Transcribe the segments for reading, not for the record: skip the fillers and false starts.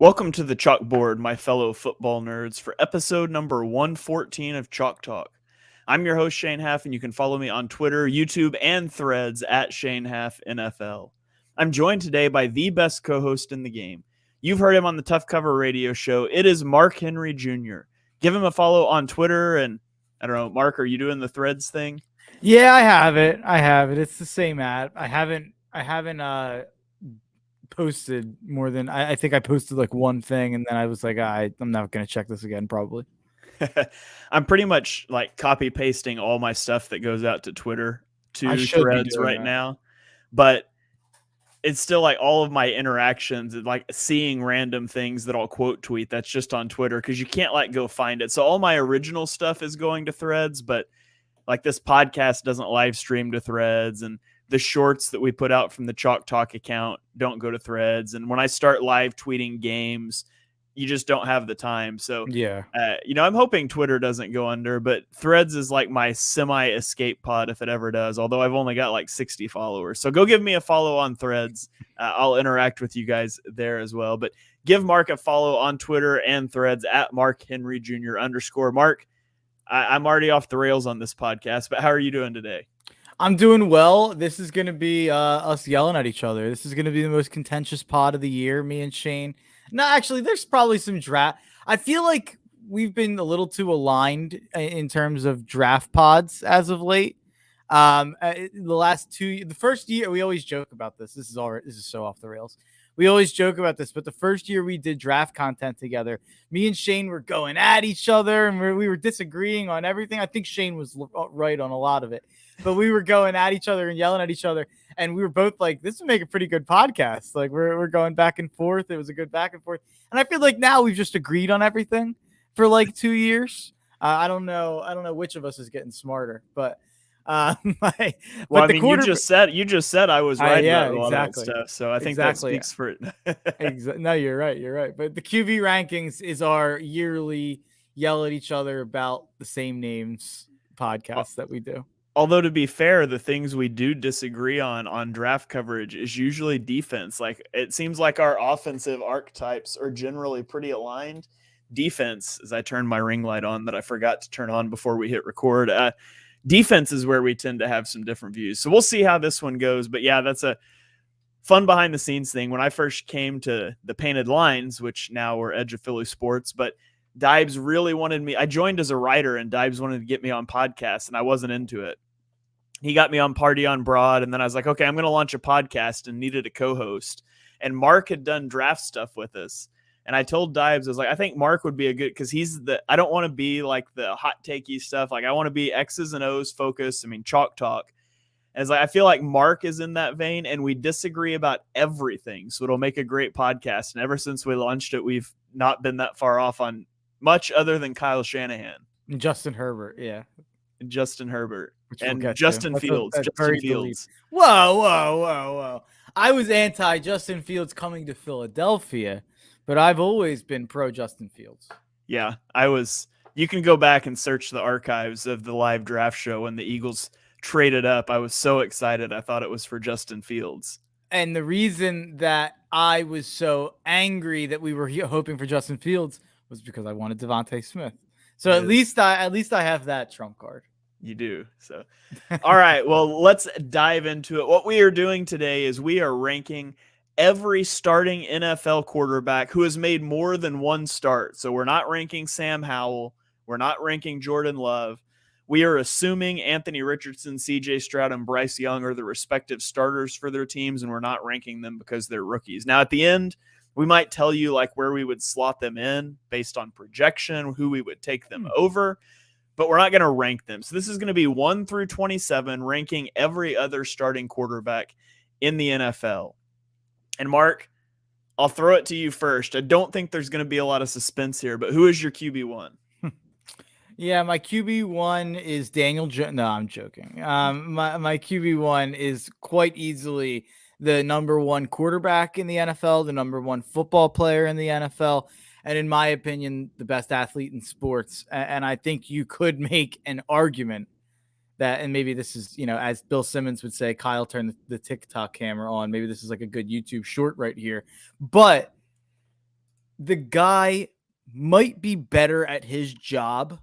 Welcome to the Chalkboard, my fellow football nerds, for episode number 114 of Chalk Talk. I'm your host, Shane Haff, and you can follow me on Twitter, YouTube, and Threads at Shane Haff NFL. I'm joined today by the best co-host in the game. You've heard him on the Tough Cover radio show. It is Mark Henry Jr. Give him a follow on Twitter, and I don't know, Mark, are you doing the Threads thing? Yeah, I have it. It's the same app. I haven't posted more than I think I posted like one thing, and then I was like, I'm not gonna check this again probably. I'm pretty much like copy pasting all my stuff that goes out to Twitter I to should be Threads doing right that. now, but it's still like all of my interactions and like seeing random things that I'll quote tweet that's just on Twitter because you can't like go find it. So all my original stuff is going to Threads, but like this podcast doesn't live stream to Threads, and the shorts that we put out from the Chalk Talk account don't go to Threads. And when I start live tweeting games, you just don't have the time. So, Yeah. I'm hoping Twitter doesn't go under, but Threads is like my semi-escape pod if it ever does, although I've only got like 60 followers. So go give me a follow on Threads. I'll interact with you guys there as well. But give Mark a follow on Twitter and Threads at Mark Henry Jr. _ Mark. I'm already off the rails on this podcast, but how are you doing today? I'm doing well. This is gonna be us yelling at each other. This is gonna be the most contentious pod of the year, me and Shane. No, actually, there's probably some draft. I feel like we've been a little too aligned in terms of draft pods as of late. The first year, we always joke about this. This is so off the rails. We always joke about this, but the first year we did draft content together, me and Shane were going at each other, and we were disagreeing on everything. I think Shane was right on a lot of it, but we were going at each other and yelling at each other, and we were both like, "This would make a pretty good podcast." Like we're going back and forth. It was a good back and forth, and I feel like now we've just agreed on everything for like 2 years. I don't know which of us is getting smarter, but. You just said I was right about a lot of that stuff, so I think that speaks for it. No, you're right. But the QB rankings is our yearly yell at each other about the same names podcast that we do. Although, to be fair, the things we do disagree on draft coverage is usually defense. Like it seems like our offensive archetypes are generally pretty aligned. Defense, as I turn my ring light on that I forgot to turn on before we hit record. Defense is where we tend to have some different views. So we'll see how this one goes. But yeah, that's a fun behind the scenes thing. When I first came to the Painted Lines, which now we're Edge of Philly Sports, but Dibes really wanted me. I joined as a writer, and Dibes wanted to get me on podcasts, and I wasn't into it. He got me on Party on Broad, and then I was like, okay, I'm going to launch a podcast and needed a co-host. And Mark had done draft stuff with us. And I told Dibes, I was like, I think Mark would be a good, because I don't want to be like the hot takey stuff. Like I want to be X's and O's focused. I mean, chalk talk. And it's like, I feel like Mark is in that vein and we disagree about everything. So it'll make a great podcast. And ever since we launched it, we've not been that far off on much other than Kyle Shanahan. And Justin Herbert. Yeah. And Justin Herbert. And we'll Justin Fields. Justin Fields. Whoa. I was anti Justin Fields coming to Philadelphia, but I've always been pro Justin Fields. Yeah, I was. You can go back and search the archives of the live draft show when the Eagles traded up. I was so excited. I thought it was for Justin Fields. And the reason that I was so angry that we were hoping for Justin Fields was because I wanted Devontae Smith. So at least I have that trump card. You do. So, all right. Well, let's dive into it. What we are doing today is we are ranking every starting NFL quarterback who has made more than one start. So we're not ranking Sam Howell. We're not ranking Jordan Love. We are assuming Anthony Richardson, CJ Stroud, and Bryce Young are the respective starters for their teams, and we're not ranking them because they're rookies. Now, at the end, we might tell you like where we would slot them in based on projection, who we would take them over, but we're not going to rank them. So this is going to be 1 through 27, ranking every other starting quarterback in the NFL. And Mark, I'll throw it to you first. I don't think there's going to be a lot of suspense here, but who is your QB1? Yeah, my QB1 is Daniel Jones. No, I'm joking. My QB1 is quite easily the number one quarterback in the NFL, the number one football player in the NFL, and in my opinion, the best athlete in sports. And I think you could make an argument that, and maybe this is, as Bill Simmons would say, Kyle turned the TikTok camera on. Maybe this is like a good YouTube short right here. But the guy might be better at his job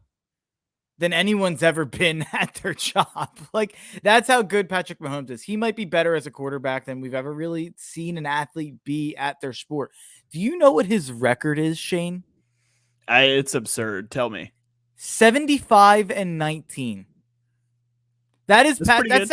than anyone's ever been at their job. Like, that's how good Patrick Mahomes is. He might be better as a quarterback than we've ever really seen an athlete be at their sport. Do you know what his record is, Shane? It's absurd. Tell me. 75-19. That is That's pretty good.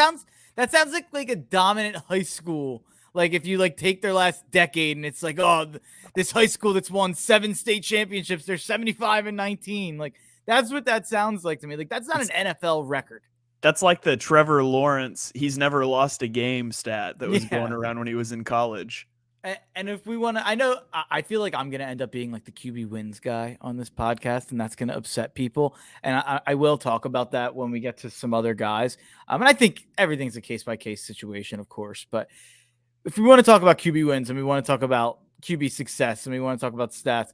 that sounds like a dominant high school. Like, if you like take their last decade and it's like, oh, this high school that's won 7 state championships, they're 75-19. Like, that's what that sounds like to me. Like, that's not an NFL record. That's like the Trevor Lawrence, he's never lost a game stat that was Yeah. going around when he was in college. And if we want to, I feel like I'm going to end up being like the QB wins guy on this podcast, and that's going to upset people. And I will talk about that when we get to some other guys. And I think everything's a case by case situation, of course. But if we want to talk about QB wins and we want to talk about QB success and we want to talk about stats,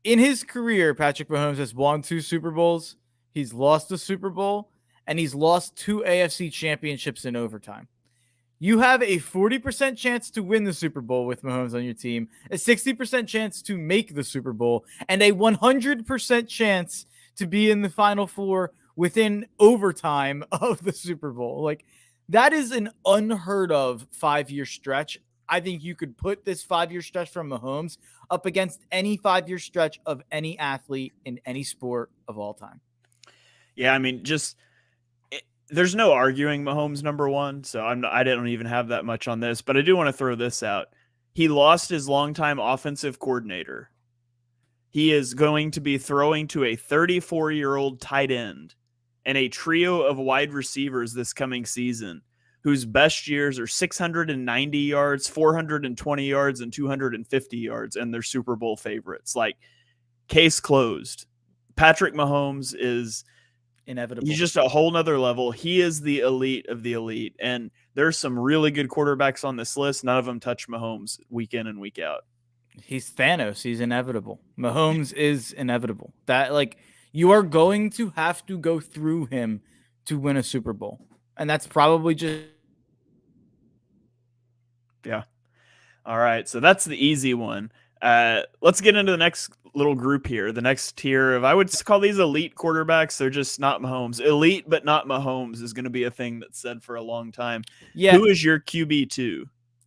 in his career, Patrick Mahomes has won 2 Super Bowls. He's lost a Super Bowl, and he's lost 2 AFC championships in overtime. You have a 40% chance to win the Super Bowl with Mahomes on your team, a 60% chance to make the Super Bowl, and a 100% chance to be in the Final Four within overtime of the Super Bowl. Like, that is an unheard of 5-year stretch. I think you could put this 5-year stretch from Mahomes up against any 5-year stretch of any athlete in any sport of all time. Yeah, I mean, there's no arguing Mahomes number one, so I didn't even have that much on this, but I do want to throw this out. He lost his longtime offensive coordinator. He is going to be throwing to a 34-year-old tight end and a trio of wide receivers this coming season, whose best years are 690 yards, 420 yards, and 250 yards, and they're Super Bowl favorites. Like, case closed. Patrick Mahomes is inevitable. He's just a whole nother level. He is the elite of the elite. And there's some really good quarterbacks on this list. None of them touch Mahomes week in and week out. He's Thanos. He's inevitable. Mahomes is inevitable. That, like, you are going to have to go through him to win a Super Bowl. And that's probably just. Yeah. All right. So that's the easy one. Let's get into the next little group here. The next tier of, I would call these elite quarterbacks. They're just not Mahomes. Elite, but not Mahomes is going to be a thing that's said for a long time. Yeah. Who is your QB2?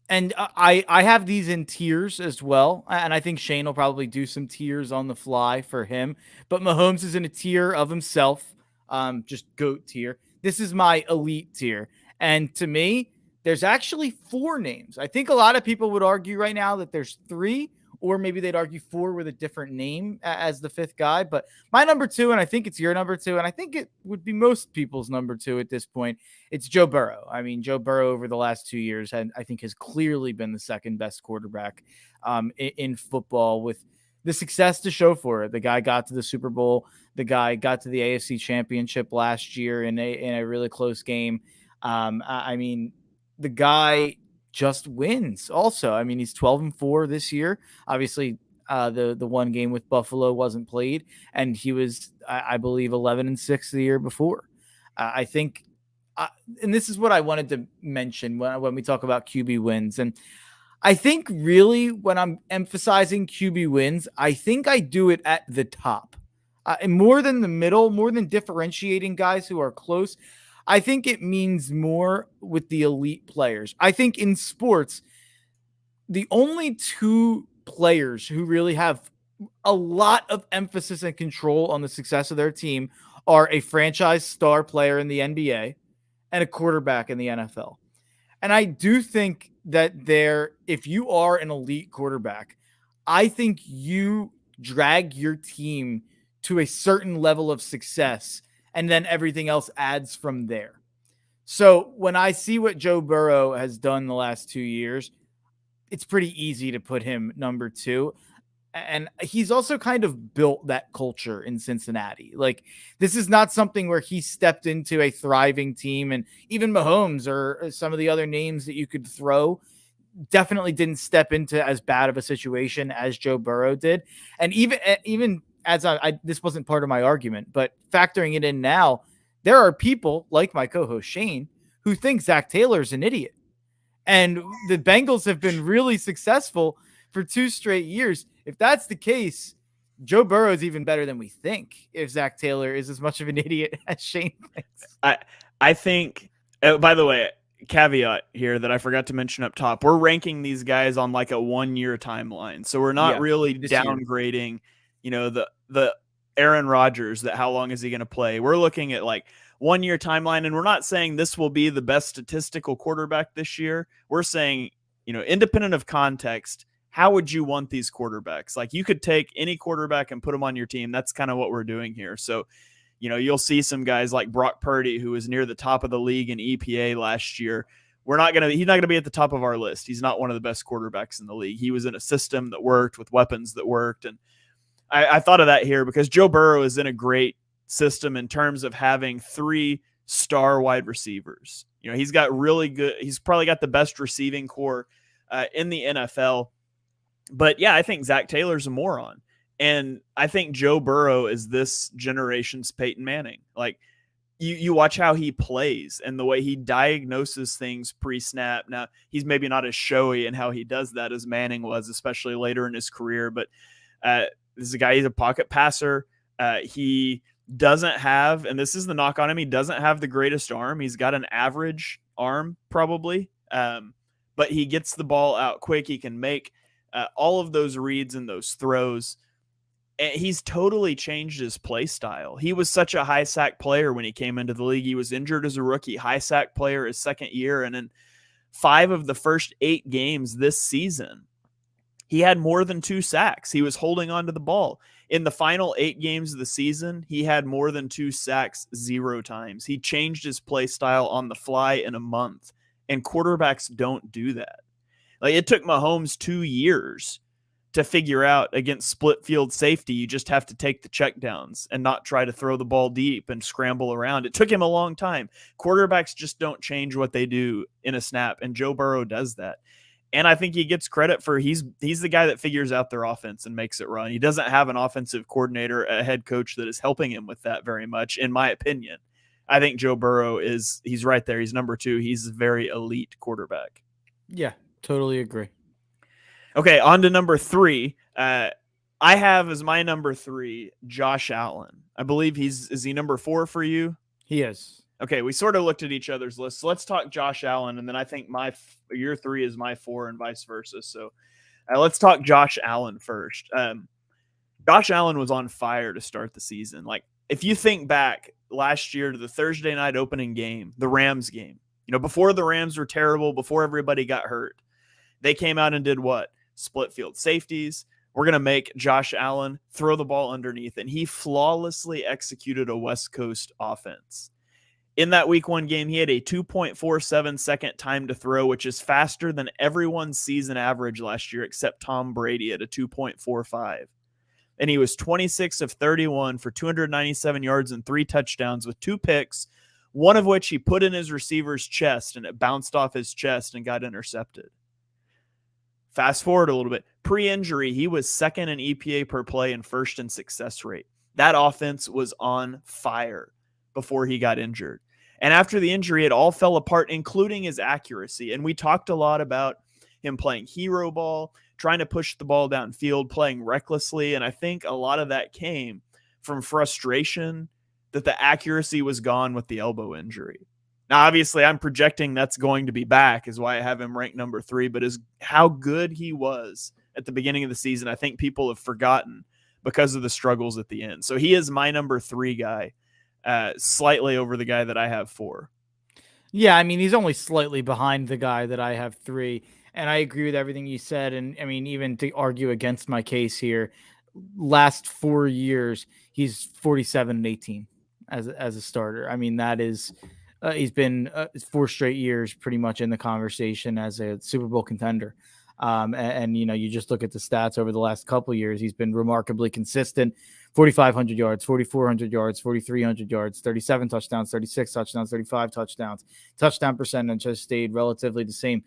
And I have these in tiers as well. And I think Shane will probably do some tiers on the fly for him. But Mahomes is in a tier of himself. Just GOAT tier. This is my elite tier. And to me, there's actually 4 names. I think a lot of people would argue right now that there's 3, or maybe they'd argue 4 with a different name as the 5th guy. But my number 2, and I think it's your number 2, and I think it would be most people's number 2 at this point, it's Joe Burrow. I mean, Joe Burrow over the last 2 years, I think has clearly been the second best quarterback in football, with the success to show for it. The guy got to the Super Bowl. The guy got to the AFC Championship last year in a really close game. I mean, the guy just wins also. I mean, he's 12-4 this year. Obviously, the one game with Buffalo wasn't played, and he was, I believe, 11-6 the year before. I think, and this is what I wanted to mention when we talk about QB wins. And I think really when I'm emphasizing QB wins, I think I do it at the top, and more than the middle, more than differentiating guys who are close. I think it means more with the elite players. I think in sports, the only 2 players who really have a lot of emphasis and control on the success of their team are a franchise star player in the NBA and a quarterback in the NFL. And I do think that if you are an elite quarterback, I think you drag your team to a certain level of success, and then everything else adds from there. So when I see what Joe Burrow has done the last 2 years, it's pretty easy to put him number 2. And he's also kind of built that culture in Cincinnati. Like, this is not something where he stepped into a thriving team, and even Mahomes or some of the other names that you could throw definitely didn't step into as bad of a situation as Joe Burrow did. And even as this wasn't part of my argument, but factoring it in now, there are people like my co-host Shane who think Zach Taylor's an idiot. And the Bengals have been really successful for 2 straight years. If that's the case, Joe Burrow is even better than we think if Zach Taylor is as much of an idiot as Shane thinks. I think, by the way, caveat here that I forgot to mention up top, we're ranking these guys on like a 1-year timeline. So we're not really downgrading, the Aaron Rodgers, that how long is he going to play? We're looking at like 1-year timeline, and we're not saying this will be the best statistical quarterback this year. We're saying, independent of context, how would you want these quarterbacks? Like, you could take any quarterback and put them on your team. That's kind of what we're doing here. So, you'll see some guys like Brock Purdy, who was near the top of the league in EPA last year. He's not going to be at the top of our list. He's not one of the best quarterbacks in the league. He was in a system that worked with weapons that worked. And I thought of that here because Joe Burrow is in a great system in terms of having 3 star wide receivers. He's probably got the best receiving core in the NFL. But yeah, I think Zach Taylor's a moron. And I think Joe Burrow is this generation's Peyton Manning. Like, you watch how he plays and the way he diagnoses things pre-snap. Now, he's maybe not as showy in how he does that as Manning was, especially later in his career. But this is a guy, he's a pocket passer. He doesn't have, and this is the knock on him, he doesn't have the greatest arm. He's got an average arm, probably. But he gets the ball out quick. He can make all of those reads and those throws. And he's totally changed his play style. He was such a high sack player when he came into the league. He was injured as a rookie, high sack player his second year. And in 5 of the first 8 games this season, he had more than 2 sacks. He was holding on to the ball. In the final 8 games of the season, he had more than 2 sacks 0 times. He changed his play style on the fly in a month. And quarterbacks don't do that. Like, it took Mahomes 2 years to figure out against split field safety. You just have to take the checkdowns and not try to throw the ball deep and scramble around. It took him a long time. Quarterbacks just don't change what they do in a snap, and Joe Burrow does that. And I think he gets credit for he's the guy that figures out their offense and makes it run. He doesn't have an offensive coordinator, a head coach that is helping him with that very much, in my opinion. I think Joe Burrow he's right there. He's number 2. He's a very elite quarterback. Yeah, totally agree. Okay, on to number 3. I have as my number 3 Josh Allen. I believe is he number 4 for you? He is. Okay, we sort of looked at each other's lists. So let's talk Josh Allen, and then I think your 3 is my 4 and vice versa. So let's talk Josh Allen first. Josh Allen was on fire to start the season. Like, if you think back last year to the Thursday night opening game, the Rams game, before the Rams were terrible, before everybody got hurt, they came out and did what? Split field safeties. We're going to make Josh Allen throw the ball underneath. And he flawlessly executed a West Coast offense. In that week 1 game, he had a 2.47 second time to throw, which is faster than everyone's season average last year, except Tom Brady at a 2.45. And he was 26 of 31 for 297 yards and 3 touchdowns with 2 picks, one of which he put in his receiver's chest and it bounced off his chest and got intercepted. Fast forward a little bit. Pre-injury, he was 2nd in EPA per play and 1st in success rate. That offense was on fire before he got injured. And after the injury, it all fell apart, including his accuracy. And we talked a lot about him playing hero ball, trying to push the ball downfield, playing recklessly. And I think a lot of that came from frustration that the accuracy was gone with the elbow injury. Now, obviously, I'm projecting that's going to be back, is why I have him ranked number 3. But how good he was at the beginning of the season, I think people have forgotten because of the struggles at the end. So he is my number 3 guy, slightly over the guy that I have 4. Yeah, I mean, he's only slightly behind the guy that I have 3. And I agree with everything you said. And I mean, even to argue against my case here, last 4 years, he's 47 and 18 as a starter. I mean, that is... he's been 4 straight years pretty much in the conversation as a Super Bowl contender. And you just look at the stats over the last couple of years. He's been remarkably consistent. 4,500 yards, 4,400 yards, 4,300 yards, 37 touchdowns, 36 touchdowns, 35 touchdowns. Touchdown percentage has stayed relatively the same.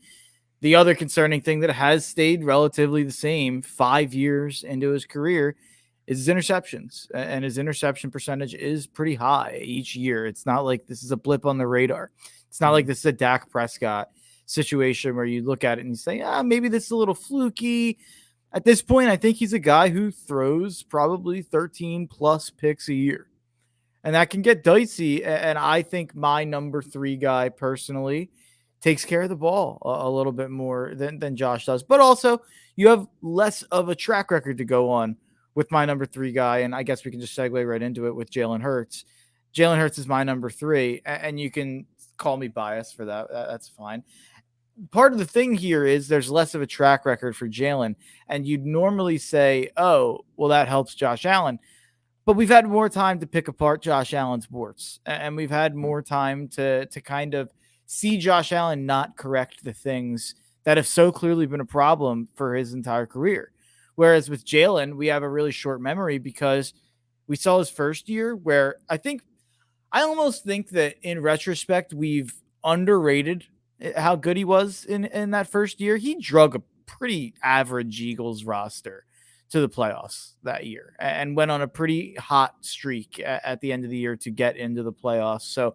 The other concerning thing that has stayed relatively the same 5 years into his career is his interceptions, and his interception percentage is pretty high each year. It's not like this is a blip on the radar. It's not like this is a Dak Prescott situation where you look at it and you say, maybe this is a little fluky. At this point, I think he's a guy who throws probably 13 plus picks a year. And that can get dicey. And I think my number 3 guy personally takes care of the ball a little bit more than Josh does. But also, you have less of a track record to go on with my number 3 guy. And I guess we can just segue right into it with Jalen Hurts. Jalen Hurts is my number 3. And you can call me biased for that. That's fine. Part of the thing here is there's less of a track record for Jalen. And you'd normally say, oh, well, that helps Josh Allen. But we've had more time to pick apart Josh Allen's warts, and we've had more time to kind of see Josh Allen not correct the things that have so clearly been a problem for his entire career. Whereas with Jalen, we have a really short memory because we saw his first year where I almost think that in retrospect, we've underrated how good he was in that first year. He drug a pretty average Eagles roster to the playoffs that year and went on a pretty hot streak at the end of the year to get into the playoffs. So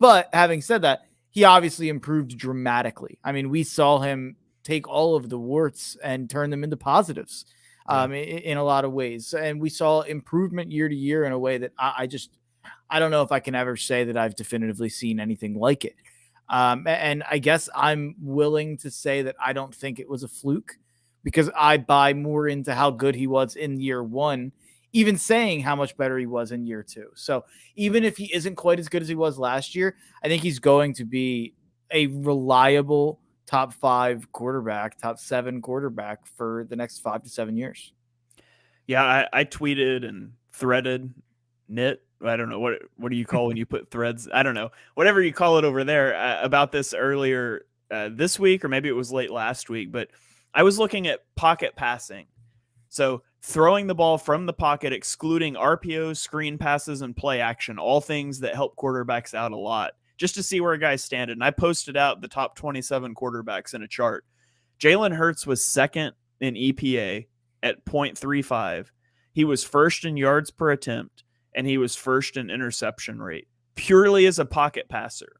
but having said that, he obviously improved dramatically. I mean, we saw him take all of the warts and turn them into positives in a lot of ways. And we saw improvement year to year in a way that I don't know if I can ever say that I've definitively seen anything like it. And I guess I'm willing to say that I don't think it was a fluke, because I buy more into how good he was in year 1, even saying how much better he was in year 2. So even if he isn't quite as good as he was last year, I think he's going to be a reliable top 5 quarterback, top 7 quarterback for the next 5 to 7 years. Yeah, I tweeted and threaded, knit. I don't know what do you call when you put threads? I don't know, whatever you call it over there, about this earlier this week, or maybe it was late last week, but I was looking at pocket passing. So throwing the ball from the pocket, excluding RPOs, screen passes, and play action, all things that help quarterbacks out a lot, just to see where guys stand. And I posted out the top 27 quarterbacks in a chart. Jalen Hurts was second in EPA at 0.35. He was first in yards per attempt, and he was first in interception rate, purely as a pocket passer.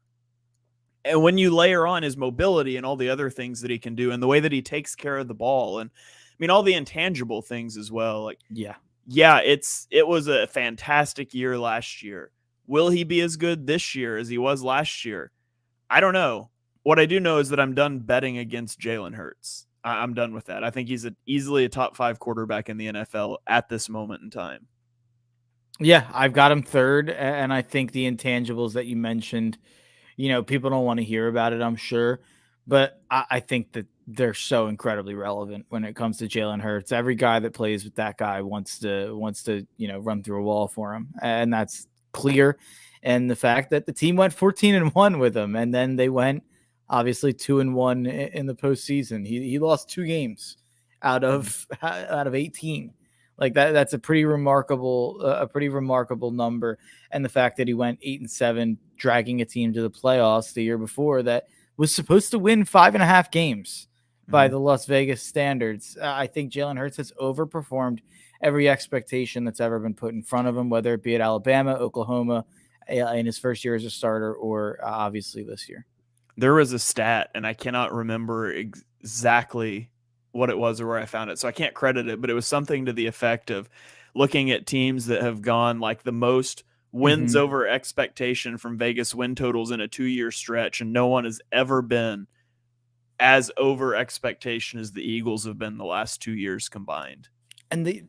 And when you layer on his mobility and all the other things that he can do and the way that he takes care of the ball, and I mean, all the intangible things as well. Like, yeah, it was a fantastic year last year. Will he be as good this year as he was last year? I don't know. What I do know is that I'm done betting against Jalen Hurts. I'm done with that. I think he's easily a top 5 quarterback in the NFL at this moment in time. Yeah, I've got him third. And I think the intangibles that you mentioned, people don't want to hear about it, I'm sure, but I think that they're so incredibly relevant when it comes to Jalen Hurts. Every guy that plays with that guy wants to, run through a wall for him. And that's clear. And the fact that the team went 14-1 with him, and then they went obviously 2-1 in the postseason. He lost 2 games out of 18. Like that's a pretty remarkable number. And the fact that he went 8-7, dragging a team to the playoffs the year before that was supposed to win 5.5 games by the Las Vegas standards. I think Jalen Hurts has overperformed every expectation that's ever been put in front of him, whether it be at Alabama, Oklahoma, in his first year as a starter, or obviously this year. There was a stat, and I cannot remember exactly what it was or where I found it, so I can't credit it, but it was something to the effect of looking at teams that have gone like the most wins over expectation from Vegas win totals in a 2-year stretch, and no one has ever been as over expectation as the Eagles have been the last 2 years combined. And the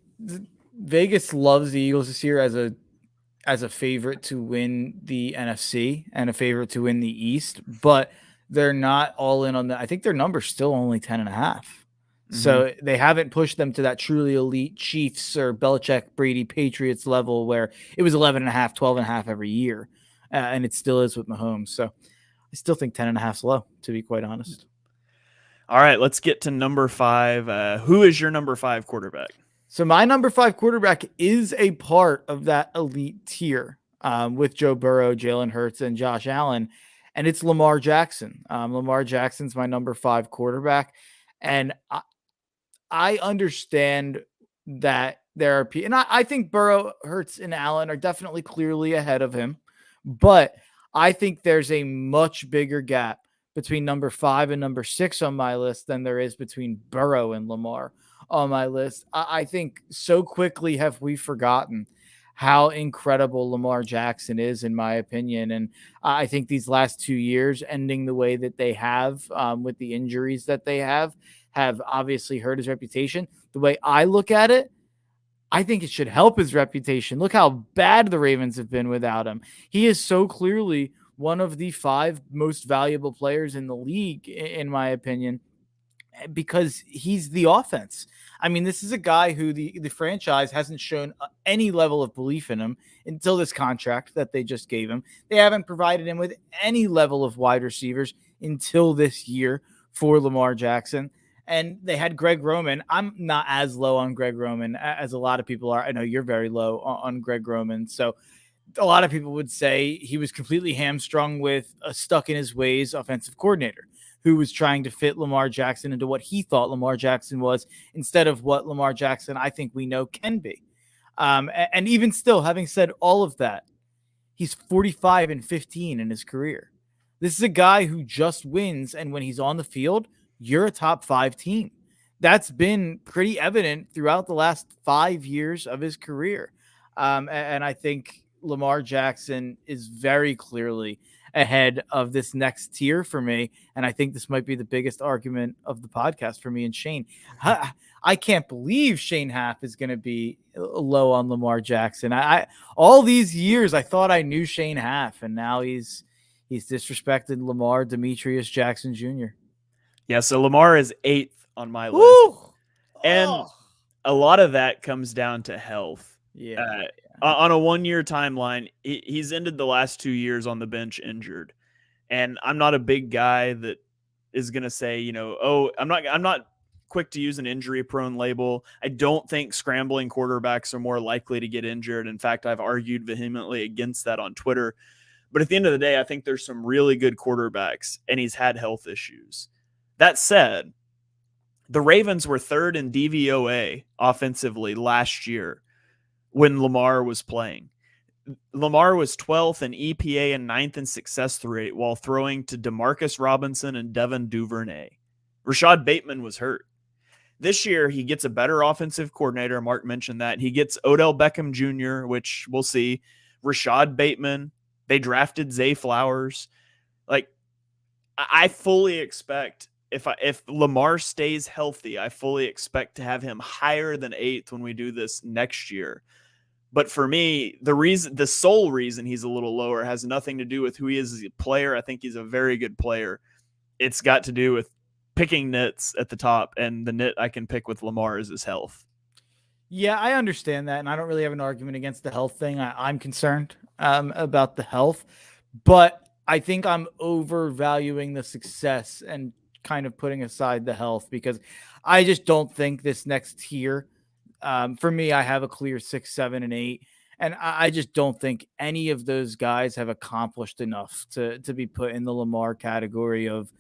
Vegas loves the Eagles this year as a favorite to win the NFC and a favorite to win the East, but they're not all in on that. I think their number's still only 10.5. So they haven't pushed them to that truly elite Chiefs or Belichick, Brady, Patriots level where it was 11.5, 12.5 every year. And it still is with Mahomes. So I still think 10.5 is low, to be quite honest. All right, let's get to number 5. Who is your number 5 quarterback? So my number 5 quarterback is a part of that elite tier with Joe Burrow, Jalen Hurts, and Josh Allen. And it's Lamar Jackson. Lamar Jackson's my number 5 quarterback. And I understand that there are people, and I think Burrow, Hurts, and Allen are definitely clearly ahead of him, but I think there's a much bigger gap between number 5 and number 6 on my list than there is between Burrow and Lamar. on my list. I think so quickly have we forgotten how incredible Lamar Jackson is, in my opinion. And I think these last 2 years, ending the way that they have, with the injuries that they have obviously hurt his reputation. The way I look at it, I think it should help his reputation. Look how bad the Ravens have been without him. He is so clearly one of the 5 most valuable players in the league, in my opinion, because he's the offense. I mean, this is a guy who the franchise hasn't shown any level of belief in him until this contract that they just gave him. They haven't provided him with any level of wide receivers until this year for Lamar Jackson. And they had Greg Roman. I'm not as low on Greg Roman as a lot of people are. I know you're very low on Greg Roman. So a lot of people would say he was completely hamstrung with a stuck in his ways offensive coordinator who was trying to fit Lamar Jackson into what he thought Lamar Jackson was instead of what Lamar Jackson, I think we know, can be. And even still, having said all of that, he's 45-15 in his career. This is a guy who just wins, and when he's on the field, you're a top 5 team. That's been pretty evident throughout the last 5 years of his career. And I think Lamar Jackson is very clearly ahead of this next tier for me. And I think this might be the biggest argument of the podcast for me and Shane. I can't believe Shane Haff is going to be low on Lamar Jackson. I all these years I thought I knew Shane Haff, and now he's disrespected Lamar Demetrius Jackson Jr. Yeah, so Lamar is 8th on my list. Woo! And a lot of that comes down to health. Yeah. On a 1-year timeline, he's ended the last 2 years on the bench injured. And I'm not a big guy that is going to say, I'm not quick to use an injury prone label. I don't think scrambling quarterbacks are more likely to get injured. In fact, I've argued vehemently against that on Twitter. But at the end of the day, I think there's some really good quarterbacks, and he's had health issues. That said, the Ravens were 3rd in DVOA offensively last year when Lamar was playing. Lamar was 12th in EPA and 9th in success rate while throwing to Demarcus Robinson and Devin Duvernay. Rashad Bateman was hurt. This year, he gets a better offensive coordinator. Mark mentioned that. He gets Odell Beckham Jr., which we'll see. Rashad Bateman. They drafted Zay Flowers. Like, I fully expect if Lamar stays healthy, I fully expect to have him higher than 8th when we do this next year. But for me, the sole reason he's a little lower has nothing to do with who he is as a player. I think he's a very good player. It's got to do with picking nits at the top, and the nit I can pick with Lamar is his health. Yeah, I understand that, and I don't really have an argument against the health thing. I'm concerned about the health, but I think I'm overvaluing the success and kind of putting aside the health because I just don't think this next tier. For me, I have a clear 6, 7, and 8. And I just don't think any of those guys have accomplished enough to be put in the Lamar category of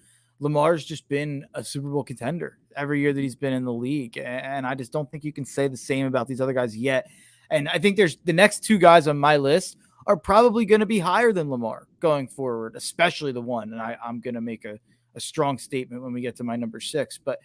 Lamar's just been a Super Bowl contender every year that he's been in the league. And I just don't think you can say the same about these other guys yet. And I think there's the next 2 guys on my list are probably going to be higher than Lamar going forward, especially the one. And I'm going to make a strong statement when we get to my number 6. But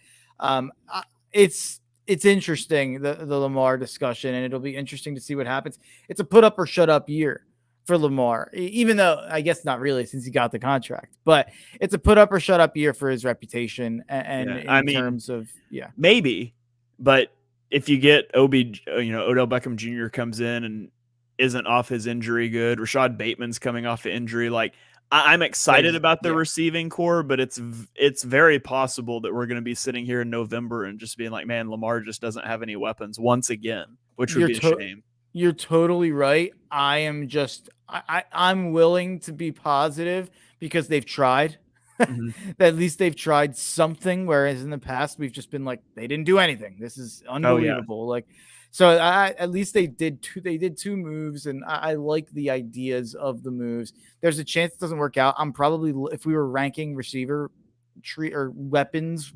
it's interesting, the Lamar discussion, and it'll be interesting to see what happens. It's a put up or shut up year for Lamar, even though I guess not really since he got the contract, but it's a put up or shut up year for his reputation. And in terms of, maybe, but if you get Odell Beckham Jr. comes in and isn't off his injury good, Rashad Bateman's coming off an injury, like I'm excited about the receiving core, but it's very possible that we're going to be sitting here in November and just being like, man, Lamar just doesn't have any weapons once again, which would be a shame. You're totally right. I'm willing to be positive because they've tried. Mm-hmm. At least they've tried something, whereas in the past we've just been like, they didn't do anything. This is unbelievable. Like, so at least they did 2 moves, and I like the ideas of the moves. There's a chance it doesn't work out. I'm probably, if we were ranking receiver tree or weapons,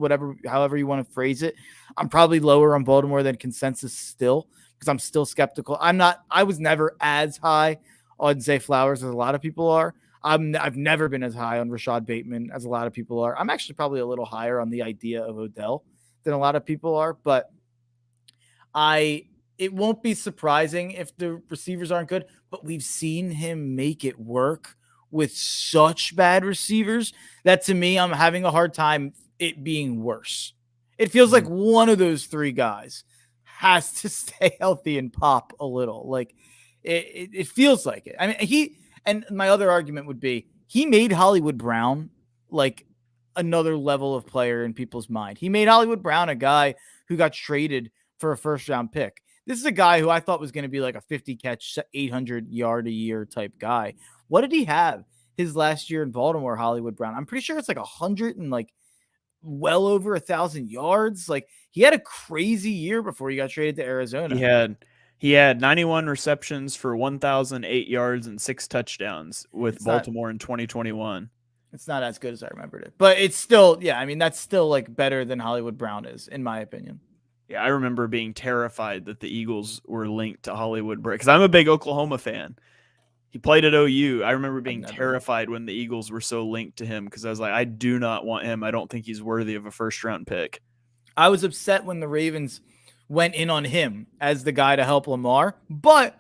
however you want to phrase it, I'm probably lower on Baltimore than consensus still, because I'm still skeptical. I was never as high on Zay Flowers as a lot of people are. I've never been as high on Rashad Bateman as a lot of people are. I'm actually probably a little higher on the idea of Odell than a lot of people are, but It won't be surprising if the receivers aren't good, but we've seen him make it work with such bad receivers that to me, I'm having a hard time it being worse. It feels like one of those three guys has to stay healthy and pop a little. Like it feels like it. I mean, and my other argument would be he made Hollywood Brown like another level of player in people's mind. He made Hollywood Brown a guy who got traded for a first round pick. This is a guy who I thought was going to be like a 50 catch, 800 yard a year type guy. What did he have his last year in Baltimore, Hollywood Brown? I'm pretty sure it's like 100 and like well over 1,000 yards. Like he had a crazy year before he got traded to Arizona. He had 91 receptions for 1,008 yards and 6 touchdowns with Baltimore in 2021. It's not as good as I remembered it, but it's still, yeah. I mean, that's still like better than Hollywood Brown is, in my opinion. Yeah, I remember being terrified that the Eagles were linked to Hollywood Brown because I'm a big Oklahoma fan. He played at OU. I remember being terrified when the Eagles were so linked to him because I was like, I do not want him. I don't think he's worthy of a first-round pick. I was upset when the Ravens went in on him as the guy to help Lamar, but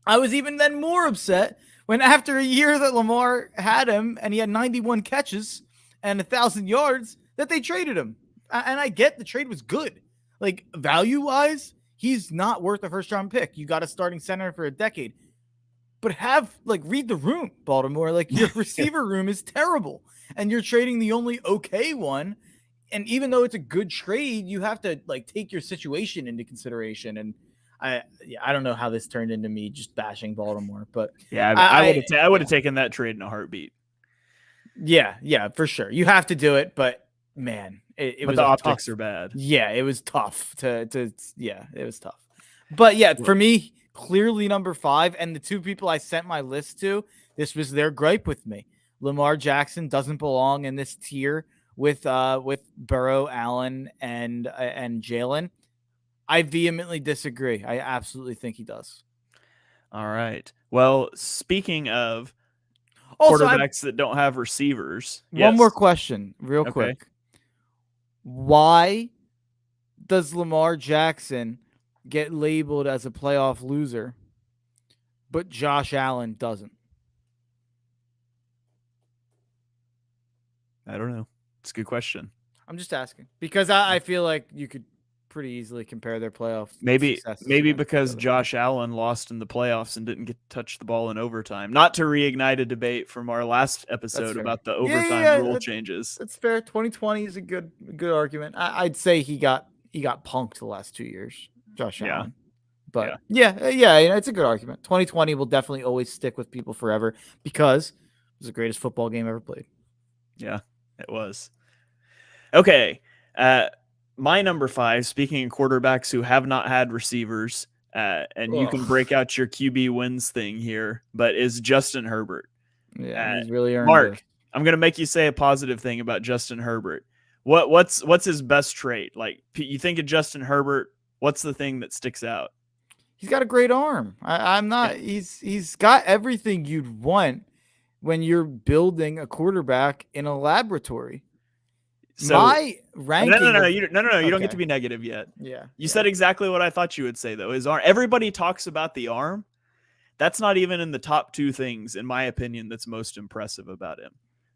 I was even then more upset when after a year that Lamar had him and he had 91 catches and 1,000 yards that they traded him. And I get the trade was good. Like value-wise, he's not worth a first-round pick. You got a starting center for a decade. But read the room, Baltimore. Like your receiver room is terrible. And you're trading the only okay one. And even though it's a good trade, you have to like take your situation into consideration. And I don't know how this turned into me just bashing Baltimore, but yeah, I would have taken that trade in a heartbeat. Yeah, for sure. You have to do it, but man, it was the optics are bad. Yeah, it was tough it was tough. But yeah, for me, clearly number 5, and the two people I sent my list to, this was their gripe with me. Lamar Jackson doesn't belong in this tier with Burrow, Allen, and Jalen. I vehemently disagree. I absolutely think he does. All right. Well, speaking of quarterbacks that don't have receivers. One more question, real quick. Why does Lamar Jackson get labeled as a playoff loser, but Josh Allen doesn't? I don't know. It's a good question. I'm just asking because I feel like you could pretty easily compare their playoff. Maybe because Josh Allen lost in the playoffs and didn't get to touch the ball in overtime. Not to reignite a debate from our last episode about the overtime rule changes. That's fair. 2020 is a good argument. I'd say he got punked the last 2 years, Josh Allen. But yeah, it's a good argument. 2020 will definitely always stick with people forever because it was the greatest football game ever played. Yeah, it was. Okay. My number 5, speaking of quarterbacks who have not had receivers, and you can break out your QB wins thing here, but is Justin Herbert. Yeah, he's really earned Mark, I'm going to make you say a positive thing about Justin Herbert. What's his best trait? Like, you think of Justin Herbert, what's the thing that sticks out? He's got a great arm. I'm not. Yeah. He's got everything you'd want when you're building a quarterback in a laboratory. So my ranking. No. You don't get to be negative yet. Yeah. You said exactly what I thought you would say, though. His arm. Everybody talks about the arm. That's not even in the top 2 things, in my opinion, that's most impressive about him.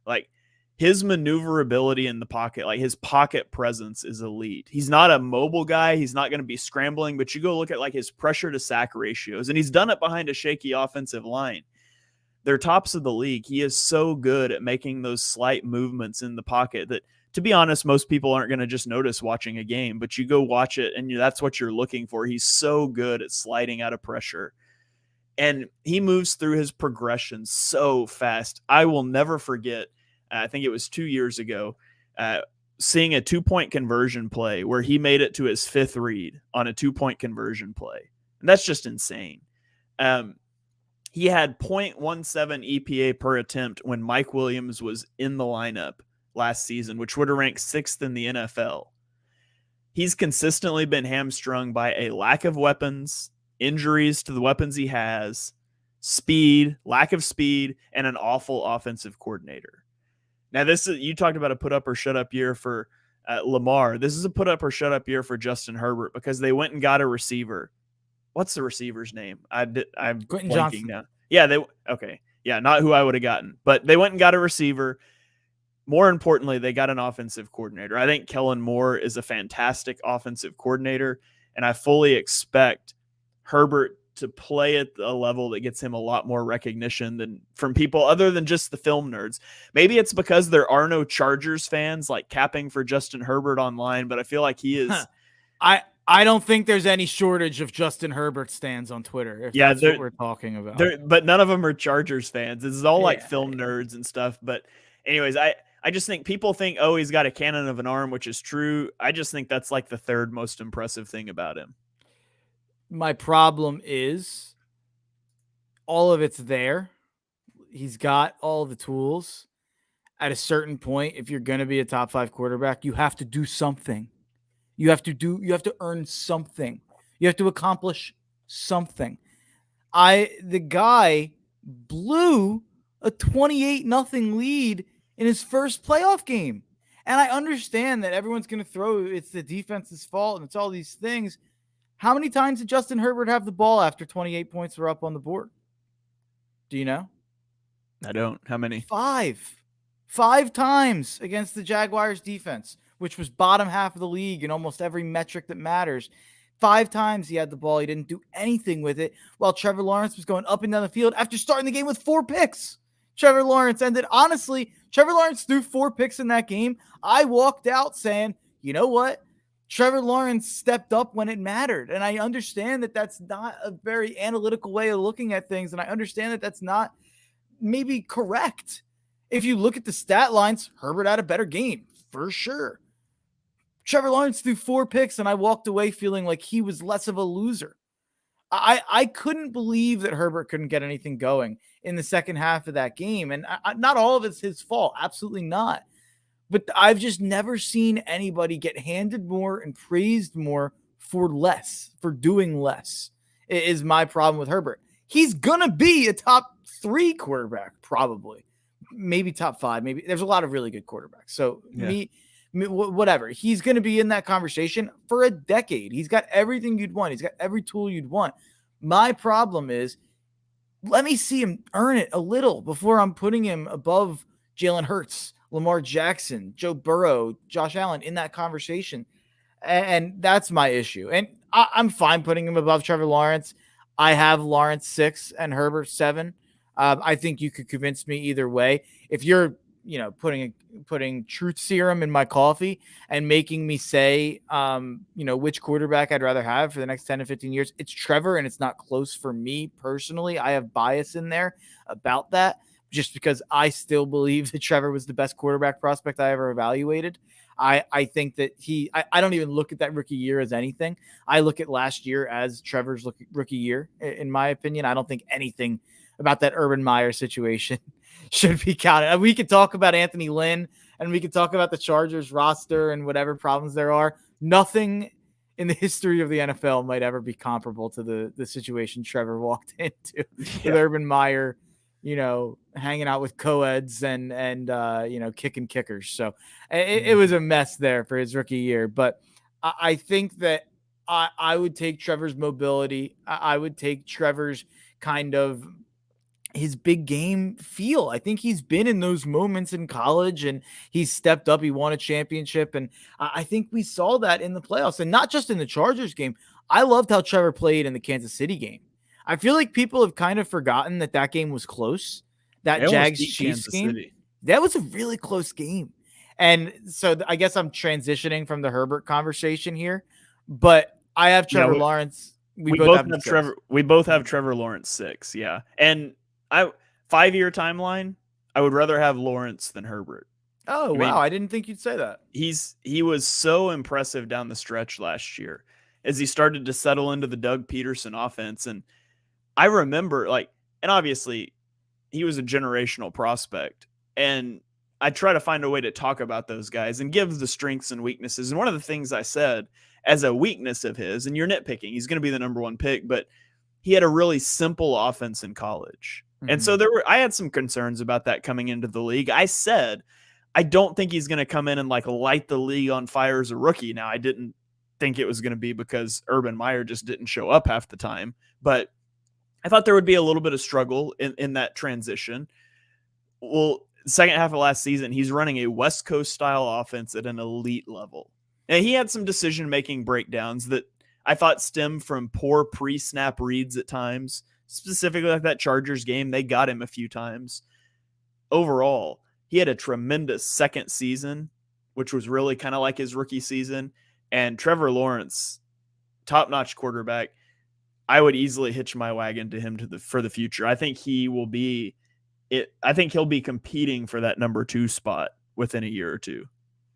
Like, his maneuverability in the pocket, like his pocket presence is elite. He's not a mobile guy. He's not going to be scrambling, but you go look at like his pressure to sack ratios, and he's done it behind a shaky offensive line. They're tops of the league. He is so good at making those slight movements in the pocket that, to be honest, most people aren't going to just notice watching a game, but you go watch it and that's what you're looking for. He's so good at sliding out of pressure, and he moves through his progression so fast. I will never forget, I think it was 2 years ago, seeing a 2-point conversion play where he made it to his 5th read on a 2-point conversion play. And that's just insane. He had 0.17 EPA per attempt when Mike Williams was in the lineup last season, which would have ranked 6th in the NFL. He's consistently been hamstrung by a lack of weapons, injuries to the weapons he has, lack of speed, and an awful offensive coordinator. Now, you talked about a put up or shut up year for Lamar. This is a put up or shut up year for Justin Herbert because they went and got a receiver. What's the receiver's name? I'm Quentin blanking Johnson. now. Yeah, okay. Yeah, not who I would have gotten, but they went and got a receiver. More importantly, they got an offensive coordinator. I think Kellen Moore is a fantastic offensive coordinator, and I fully expect Herbert to play at a level that gets him a lot more recognition than from people other than just the film nerds. Maybe it's because there are no Chargers fans like capping for Justin Herbert online, but I feel like he is. I don't think there's any shortage of Justin Herbert stands on Twitter. If that's what we're talking about, but none of them are Chargers fans. This is all like film nerds and stuff. But anyways, I just think people think, oh, he's got a cannon of an arm, which is true. I just think that's like the third most impressive thing about him. My problem is all of it's there. He's got all the tools. At a certain point, if you're going to be a top 5 quarterback, you have to do something. You have to earn something. You have to accomplish something. The guy blew a 28-0 lead in his first playoff game. And I understand that everyone's going to throw it's the defense's fault and it's all these things. How many times did Justin Herbert have the ball after 28 points were up on the board? Do you know? I don't. How many? 5. 5 times against the Jaguars defense, which was bottom half of the league in almost every metric that matters. 5 times he had the ball. He didn't do anything with it while Trevor Lawrence was going up and down the field after starting the game with 4 picks. Trevor Lawrence threw 4 picks in that game. I walked out saying, you know what? Trevor Lawrence stepped up when it mattered. And I understand that that's not a very analytical way of looking at things. And I understand that that's not maybe correct. If you look at the stat lines, Herbert had a better game for sure. Trevor Lawrence threw 4 picks and I walked away feeling like he was less of a loser. I couldn't believe that Herbert couldn't get anything going in the second half of that game. And not all of it's his fault. Absolutely not. But I've just never seen anybody get handed more and praised more for doing less, is my problem with Herbert. He's going to be a top 3 quarterback, probably. Maybe top 5. Maybe there's a lot of really good quarterbacks. So whatever. He's going to be in that conversation for a decade. He's got everything you'd want. He's got every tool you'd want. My problem is, let me see him earn it a little before I'm putting him above Jalen Hurts, Lamar Jackson, Joe Burrow, Josh Allen in that conversation. And that's my issue. And I'm fine putting him above Trevor Lawrence. I have Lawrence 6 and Herbert 7. I think you could convince me either way. If you're, putting truth serum in my coffee and making me say, which quarterback I'd rather have for the next 10 to 15 years, it's Trevor, and it's not close for me personally. I have bias in there about that just because I still believe that Trevor was the best quarterback prospect I ever evaluated. I think that I don't even look at that rookie year as anything. I look at last year as Trevor's rookie year, in my opinion. I don't think anything about that Urban Meyer situation should be counted. We could talk about Anthony Lynn and we could talk about the Chargers roster and whatever problems there are. Nothing in the history of the NFL might ever be comparable to the situation Trevor walked into with Urban Meyer, hanging out with co-eds and kicking kickers. So it was a mess there for his rookie year. But I think that I would take Trevor's mobility. I would take Trevor's kind of his big game feel. I think he's been in those moments in college and he's stepped up. He won a championship. And I think we saw that in the playoffs and not just in the Chargers game. I loved how Trevor played in the Kansas City game. I feel like people have kind of forgotten that game was close. That Jags-Chiefs game, that was a really close game. And so I guess I'm transitioning from the Herbert conversation here, but I have Trevor Lawrence. We both have Trevor. We both have Trevor Lawrence 6. Yeah. And 5-year timeline, I would rather have Lawrence than Herbert. Oh, wow. I didn't think you'd say that. He was so impressive down the stretch last year as he started to settle into the Doug Peterson offense. And I remember and obviously he was a generational prospect, and I try to find a way to talk about those guys and give the strengths and weaknesses. And one of the things I said as a weakness of his, and you're nitpicking, he's going to be the number 1 pick, but he had a really simple offense in college. Mm-hmm. And so I had some concerns about that coming into the league. I said, I don't think he's going to come in and like light the league on fire as a rookie. Now, I didn't think it was going to be because Urban Meyer just didn't show up half the time, but I thought there would be a little bit of struggle in that transition. Well, second half of last season, he's running a West Coast style offense at an elite level. And he had some decision-making breakdowns that I thought stemmed from poor pre-snap reads at times, specifically like that Chargers game. They got him a few times. Overall, he had a tremendous second season, which was really kind of like his rookie season. And Trevor Lawrence, top-notch quarterback, I would easily hitch my wagon to him for the future. I think he will be it. I think he'll be competing for that number 2 spot within a year or two.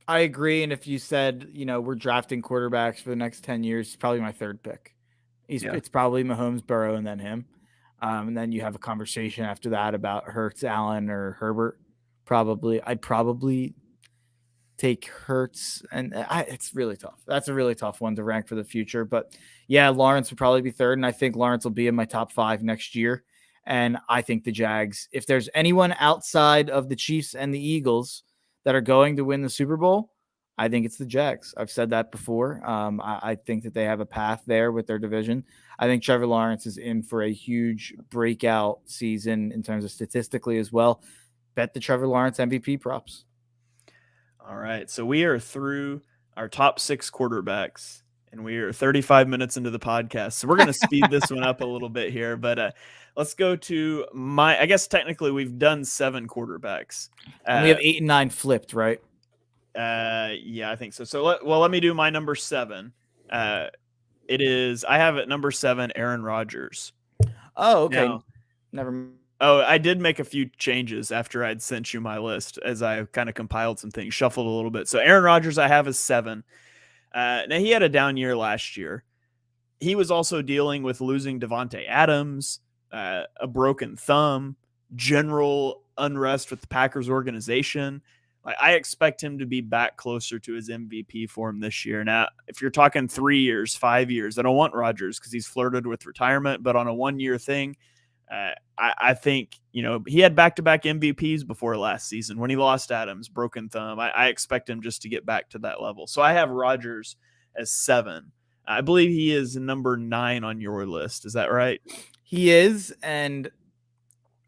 I agree. And if you said, we're drafting quarterbacks for the next 10 years, it's probably my third pick. It's probably Mahomes, Burrow, and then him. And then you have a conversation after that about Hurts, Allen, or Herbert. I'd probably take Hurts, and it's really tough. That's a really tough one to rank for the future. But yeah, Lawrence would probably be third, and I think Lawrence will be in my top 5 next year. And I think the Jags, if there's anyone outside of the Chiefs and the Eagles that are going to win the Super Bowl, I think it's the Jags. I've said that before. I think that they have a path there with their division. I think Trevor Lawrence is in for a huge breakout season in terms of statistically as well. Bet the Trevor Lawrence MVP props. All right. So we are through our top 6 quarterbacks, and we are 35 minutes into the podcast. So we're going to speed this one up a little bit here, but let's go to I guess technically we've done 7 quarterbacks. And we have 8 and 9 flipped, right? Yeah, I think so. So let me do my number 7. I have at number 7, Aaron Rodgers. Oh, okay. Now, Never. Oh, I did make a few changes after I'd sent you my list as I kind of compiled some things, shuffled a little bit. So Aaron Rodgers, I have as 7. Now he had a down year last year. He was also dealing with losing Devontae Adams, a broken thumb, general unrest with the Packers organization. I expect him to be back closer to his MVP form this year. Now, if you're talking 3 years, 5 years, I don't want Rodgers because he's flirted with retirement, but on a 1-year thing, I think, he had back-to-back MVPs before last season when he lost Adams, broken thumb. I expect him just to get back to that level. So I have Rodgers as 7. I believe he is number 9 on your list. Is that right? He is. And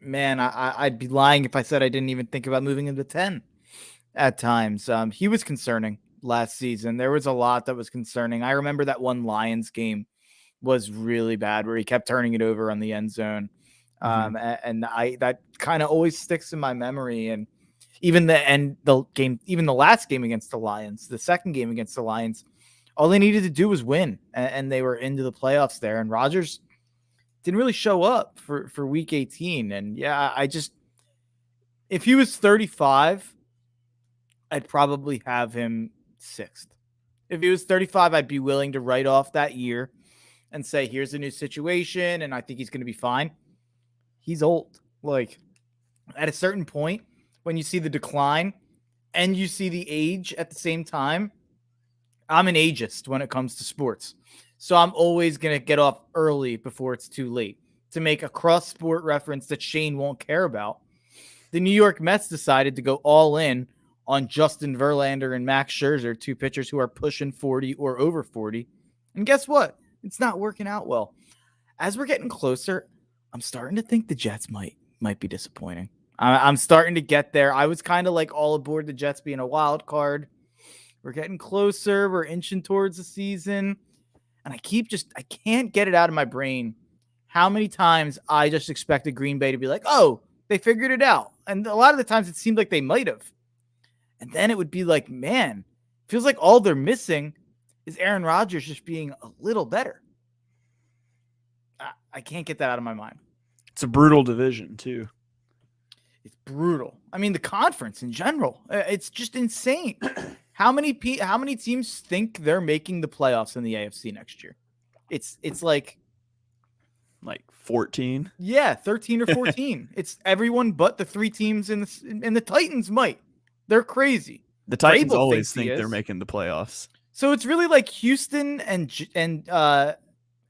man, I'd be lying if I said I didn't even think about moving him to 10 at times. He was concerning last season. There was a lot that was concerning. I remember that one Lions game was really bad where he kept turning it over on the end zone. And that kind of always sticks in my memory. And even the last game against the Lions, the second game against the Lions, all they needed to do was win, and they were into the playoffs there. And Rodgers didn't really show up for week 18. And yeah, if he was 35, I'd probably have him 6th. If he was 35, I'd be willing to write off that year and say, here's a new situation, and I think he's going to be fine. He's old. Like, at a certain point, when you see the decline and you see the age at the same time, I'm an ageist when it comes to sports. So I'm always going to get off early before it's too late. To make a cross-sport reference that Shane won't care about, the New York Mets decided to go all in on Justin Verlander and Max Scherzer, 2 pitchers who are pushing 40 or over 40. And guess what? It's not working out well. As we're getting closer, I'm starting to think the Jets might be disappointing. I'm starting to get there. I was kind of like all aboard the Jets being a wild card. We're getting closer. We're inching towards the season. And I can't get it out of my brain how many times I just expected Green Bay to be like, oh, they figured it out. And a lot of the times it seemed like they might have. And then it would be like, man, feels like all they're missing is Aaron Rodgers just being a little better. I can't get that out of my mind. It's a brutal division, too. It's brutal. I mean, the conference in general, it's just insane. How many teams think they're making the playoffs in the AFC next year? It's like 14. Yeah, 13 or 14. It's everyone but the 3 teams and the Titans might. They're crazy. The Titans always think they're making the playoffs. So it's really like Houston and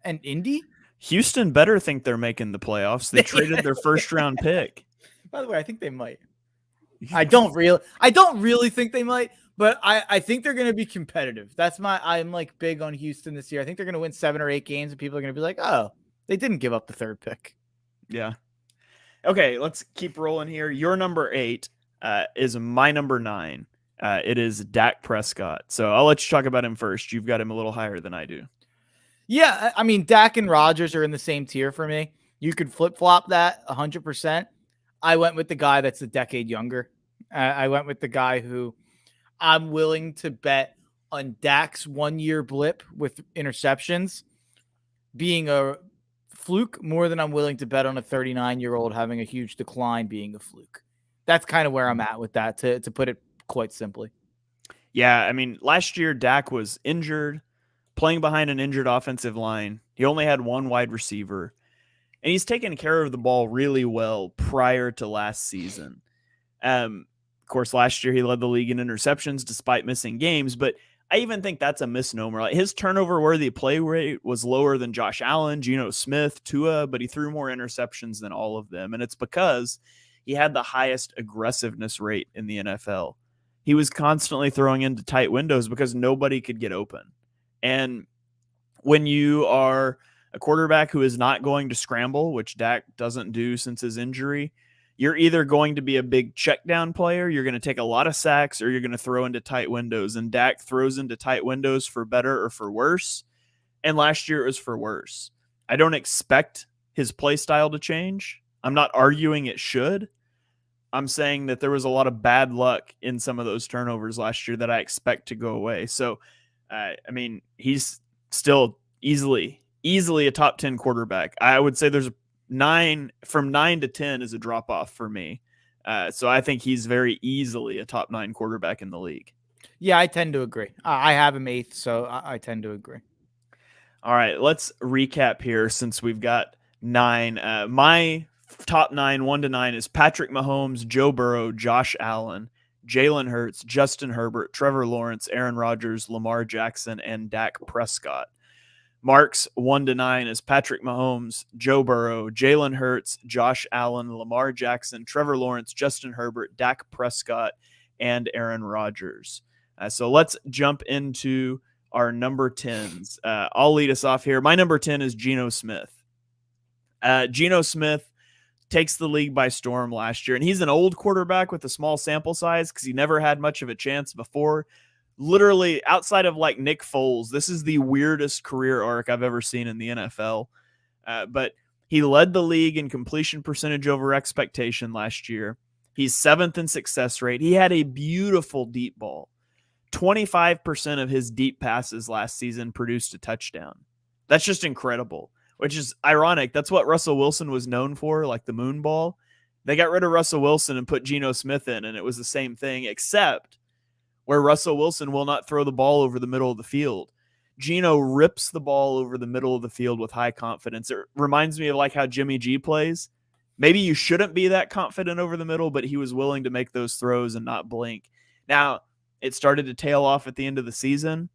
Indy. Houston better think they're making the playoffs. They traded their first round pick. By the way, I think they might. I don't really think they might, but I think they're going to be competitive. I'm like big on Houston this year. I think they're going to win 7 or 8 games and people are going to be like, "Oh, they didn't give up the 3rd pick." Yeah. Okay, let's keep rolling here. Your number 8 is my number 9. It is Dak Prescott. So I'll let you talk about him first. You've got him a little higher than I do. Yeah, I mean, Dak and Rodgers are in the same tier for me. You could flip-flop that 100%. I went with the guy that's a decade younger. I went with the guy who I'm willing to bet on Dak's 1-year blip with interceptions being a fluke more than I'm willing to bet on a 39-year-old having a huge decline being a fluke. That's kind of where I'm at with that, to put it quite simply. Yeah, I mean, last year Dak was injured, playing behind an injured offensive line. He only had one wide receiver, and he's taken care of the ball really well prior to last season. Of course, last year he led the league in interceptions despite missing games, but I even think that's a misnomer. Like, his turnover-worthy play rate was lower than Josh Allen, Geno Smith, Tua, but he threw more interceptions than all of them, and it's because he had the highest aggressiveness rate in the NFL. He was constantly throwing into tight windows because nobody could get open. And when you are a quarterback who is not going to scramble, which Dak doesn't do since his injury, you're either going to be a big check down player, you're going to take a lot of sacks, or you're going to throw into tight windows. And Dak throws into tight windows for better or for worse. And last year it was for worse. I don't expect his play style to change. I'm not arguing it should. I'm saying that there was a lot of bad luck in some of those turnovers last year that I expect to go away. So, I mean, he's still easily a top 10 quarterback. I would say there's 9 to 10 is a drop off for me. So I think he's very easily a top 9 quarterback in the league. Yeah, I tend to agree. I have him 8th, so I tend to agree. All right, let's recap here since we've got 9. My top 9, 1 to 9 is Patrick Mahomes, Joe Burrow, Josh Allen, Jalen Hurts, Justin Herbert, Trevor Lawrence, Aaron Rodgers, Lamar Jackson, and Dak Prescott. Mark's 1 to 9 is Patrick Mahomes, Joe Burrow, Jalen Hurts, Josh Allen, Lamar Jackson, Trevor Lawrence, Justin Herbert, Dak Prescott, and Aaron Rodgers. So let's jump into our number 10s. I'll lead us off here. My number 10 is Geno Smith. Geno Smith takes the league by storm last year, and he's an old quarterback with a small sample size because he never had much of a chance before. Literally, outside of like Nick Foles, this is the weirdest career arc I've ever seen in the NFL. But he led the league in completion percentage over expectation last year. He's 7th in success rate. He had a beautiful deep ball. 25% of his deep passes last season produced a touchdown. That's just incredible, which is ironic. That's what Russell Wilson was known for, like the moon ball. They got rid of Russell Wilson and put Geno Smith in, and it was the same thing, except where Russell Wilson will not throw the ball over the middle of the field. Geno rips the ball over the middle of the field with high confidence. It reminds me of like how Jimmy G plays. Maybe you shouldn't be that confident over the middle, but he was willing to make those throws and not blink. Now, it started to tail off at the end of the season.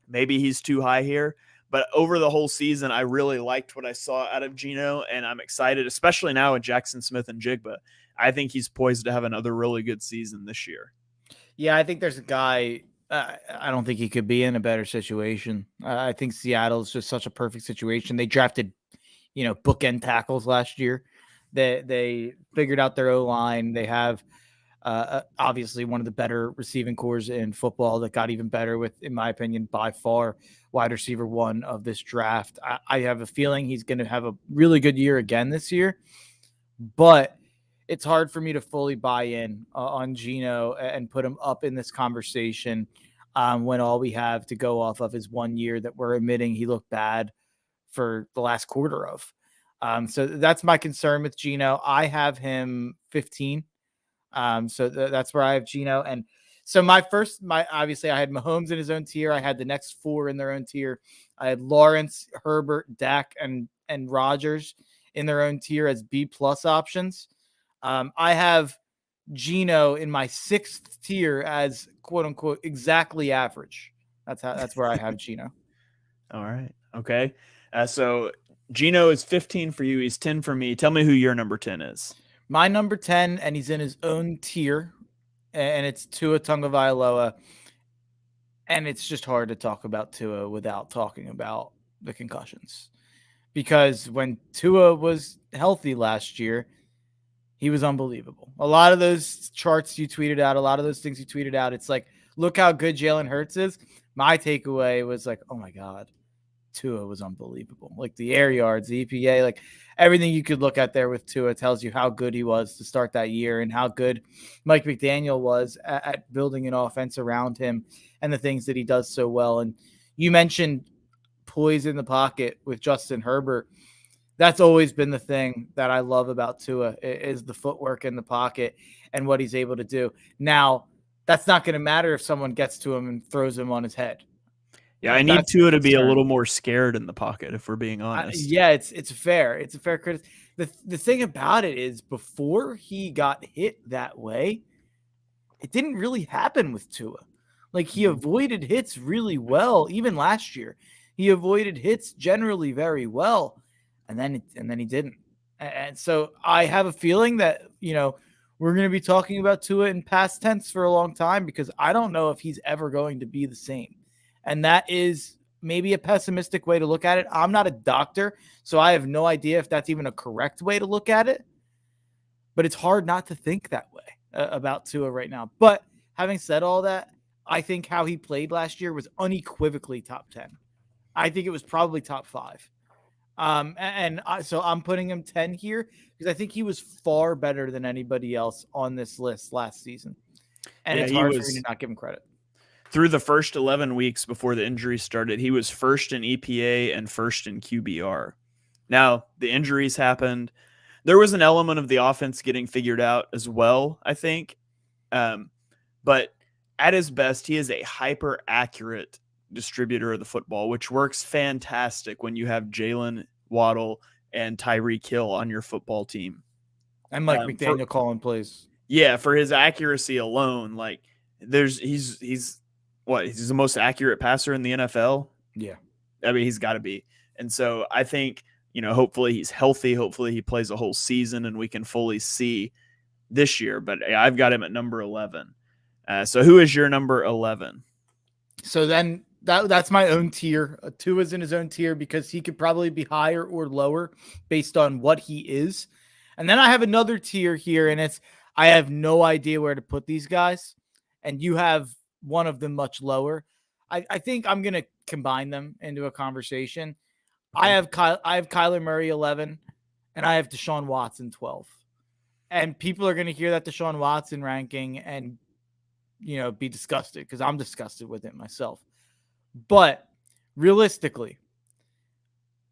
Maybe he's too high here. But over the whole season, I really liked what I saw out of Geno, and I'm excited, especially now with Jackson Smith and Jigba. I think he's poised to have another really good season this year. Yeah, I think there's a guy. I don't think he could be in a better situation. I think Seattle is just such a perfect situation. They drafted, bookend tackles last year. They figured out their O-line. They have obviously one of the better receiving cores in football that got even better with, in my opinion, by far wide receiver 1 of this draft. I have a feeling he's going to have a really good year again this year, but it's hard for me to fully buy in on Geno and put him up in this conversation when all we have to go off of is 1 year that we're admitting he looked bad for the last quarter of. So that's my concern with Geno. I have him 15. So that's where I have Geno. And so obviously I had Mahomes in his own tier. I had the next 4 in their own tier. I had Lawrence, Herbert, Dak, and Rodgers in their own tier as B+ options. I have Geno in my 6th tier as quote unquote exactly average. That's where I have Geno. All right. Okay. So Geno is 15 for you. He's 10 for me. Tell me who your number 10 is. My number 10, and he's in his own tier, and it's Tua Tagovailoa. And it's just hard to talk about Tua without talking about the concussions. Because when Tua was healthy last year, he was unbelievable. A lot of those charts you tweeted out, a lot of those things you tweeted out, it's like, look how good Jalen Hurts is. My takeaway was like, oh my God, Tua was unbelievable. Like the air yards, the EPA, like everything you could look at there with Tua tells you how good he was to start that year and how good Mike McDaniel was at building an offense around him and the things that he does so well. And you mentioned poise in the pocket with Justin Herbert. That's always been the thing that I love about Tua is the footwork in the pocket and what he's able to do. Now, that's not going to matter if someone gets to him and throws him on his head. Yeah, I need That's the Tua to be a concern. little more scared in the pocket, if we're being honest. Yeah, it's fair. It's a fair criticism. The thing about it is before he got hit that way, it didn't really happen with Tua. Like he avoided hits really well, even last year. He avoided hits generally very well, and then he didn't. And so I have a feeling that we're going to be talking about Tua in past tense for a long time because I don't know if he's ever going to be the same. And that is maybe a pessimistic way to look at it. I'm not a doctor, so I have no idea if that's even a correct way to look at it. But it's hard not to think that way about Tua right now. But having said all that, I think how he played last year was unequivocally top 10. I think it was probably top 5. So I'm putting him 10 here because I think he was far better than anybody else on this list last season. And it's hard for me to not give him credit. Through the first 11 weeks before the injury started, he was first in EPA and first in QBR. Now, the injuries happened. There was an element of the offense getting figured out as well, I think. But at his best, he is a hyper accurate distributor of the football, which works fantastic when you have Jalen Waddle and Tyreek Hill on your football team. And Mike McDaniel calling plays. Yeah, for his accuracy alone, like he's the most accurate passer in the NFL? Yeah. I mean, he's got to be. And so I think, hopefully he's healthy. Hopefully he plays a whole season and we can fully see this year. But I've got him at number 11. So who is your number 11? So then that's my own tier. Tua is in his own tier because he could probably be higher or lower based on what he is. And then I have another tier here, and I have no idea where to put these guys. And you have one of them much lower. I think I'm going to combine them into a conversation. Okay. I have Kyler Murray 11, and I have Deshaun Watson 12. And people are going to hear that Deshaun Watson ranking and be disgusted because I'm disgusted with it myself. But realistically,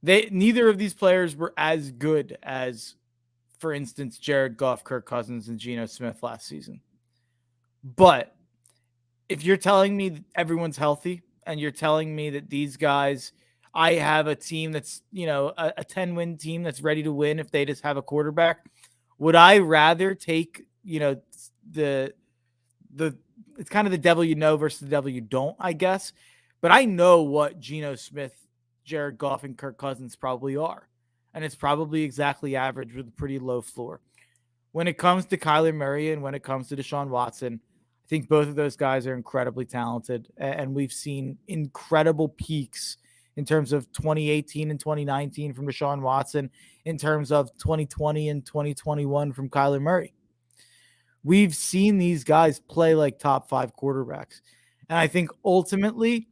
neither of these players were as good as, for instance, Jared Goff, Kirk Cousins, and Geno Smith last season. But if you're telling me that everyone's healthy and you're telling me that these guys, I have a team that's, a 10-win team that's ready to win if they just have a quarterback, would I rather take, the it's kind of the devil you know versus the devil you don't, I guess. But I know what Geno Smith, Jared Goff, and Kirk Cousins probably are. And it's probably exactly average with a pretty low floor. When it comes to Kyler Murray and when it comes to Deshaun Watson, I think both of those guys are incredibly talented. And we've seen incredible peaks in terms of 2018 and 2019 from Deshaun Watson, in terms of 2020 and 2021 from Kyler Murray. We've seen these guys play like top 5 quarterbacks. And I think ultimately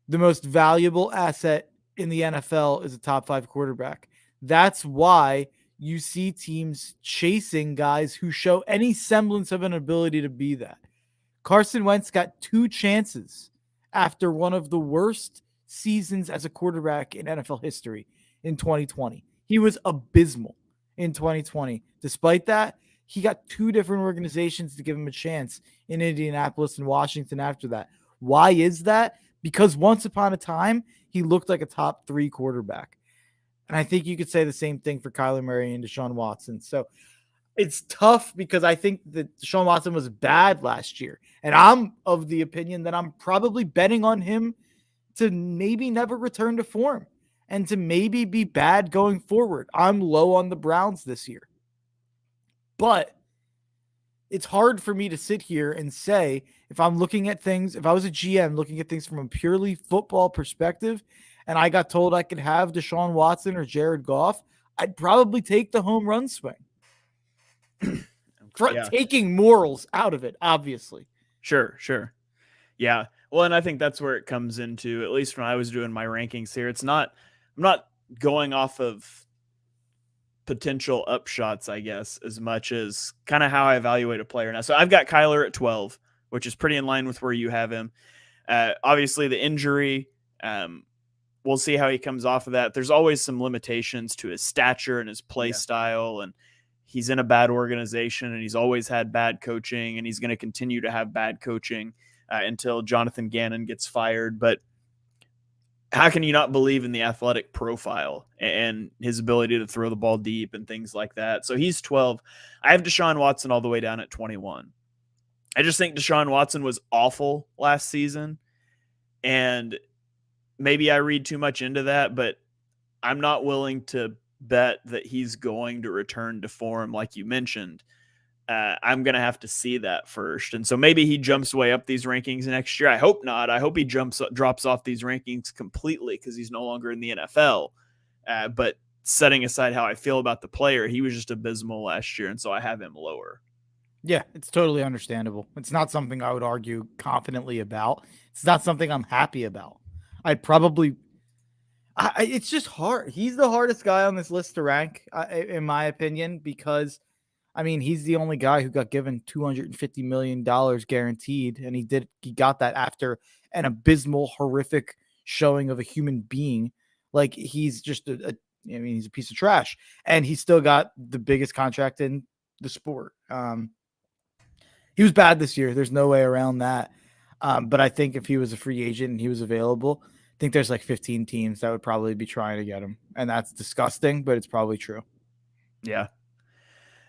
the most valuable asset in the NFL is a top 5 quarterback. That's why you see teams chasing guys who show any semblance of an ability to be that. Carson Wentz got 2 chances after one of the worst seasons as a quarterback in NFL history in 2020. He was abysmal in 2020. Despite that, he got 2 different organizations to give him a chance in Indianapolis and Washington after that. Why is that? Because once upon a time, he looked like a top 3 quarterback. And I think you could say the same thing for Kyler Murray and Deshaun Watson. So it's tough because I think that Deshaun Watson was bad last year. And I'm of the opinion that I'm probably betting on him to maybe never return to form and to maybe be bad going forward. I'm low on the Browns this year. But it's hard for me to sit here and say, if I'm looking at things, if I was a GM looking at things from a purely football perspective, and I got told I could have Deshaun Watson or Jared Goff, I'd probably take the home run swing. Yeah. Taking morals out of it, obviously. Sure. Yeah. Well, and I think that's where it comes into, at least when I was doing my rankings here. I'm not going off of potential upshots, I guess, as much as kind of how I evaluate a player now. So I've got Kyler at 12, which is pretty in line with where you have him. Obviously, the injury, we'll see how he comes off of that. There's always some limitations to his stature and his play style, and he's in a bad organization, and he's always had bad coaching, and he's going to continue to have bad coaching until Jonathan Gannon gets fired. But how can you not believe in the athletic profile and his ability to throw the ball deep and things like that? So he's 12. I have Deshaun Watson all the way down at 21. I just think Deshaun Watson was awful last season, and maybe I read too much into that, but I'm not willing to bet that he's going to return to form like you mentioned. I'm going to have to see that first. And so maybe he jumps way up these rankings next year. I hope not. I hope he drops off these rankings completely because he's no longer in the NFL. But setting aside how I feel about the player, he was just abysmal last year. And so I have him lower. Yeah, it's totally understandable. It's not something I would argue confidently about. It's not something I'm happy about. It's just hard. He's the hardest guy on this list to rank, in my opinion, because I mean, he's the only guy who got given $250 million guaranteed, and he got that after an abysmal, horrific showing of a human being. Like, he's just he's a piece of trash, and he still got the biggest contract in the sport. He was bad this year. There's no way around that. But I think if he was a free agent and he was available, I think there's like 15 teams that would probably be trying to get him, and that's disgusting, but it's probably true. Yeah.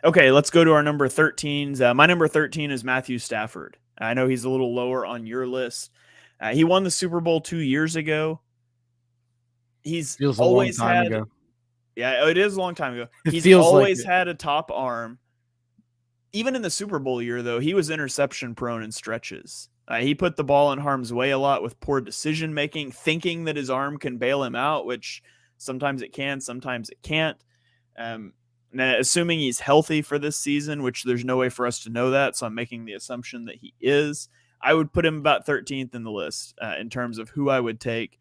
Okay, let's go to our number 13s. My number 13 is Matthew Stafford. I know he's a little lower on your list. He won the Super Bowl 2 years ago. Feels always had, ago. Yeah, it is a long time ago. He's always had a top arm. Even in the Super Bowl year, though, he was interception prone in stretches. He put the ball in harm's way a lot with poor decision making, thinking that his arm can bail him out, which sometimes it can, sometimes it can't. Now, assuming he's healthy for this season, which there's no way for us to know that, so I'm making the assumption that he is, I would put him about 13th in the list in terms of who I would take.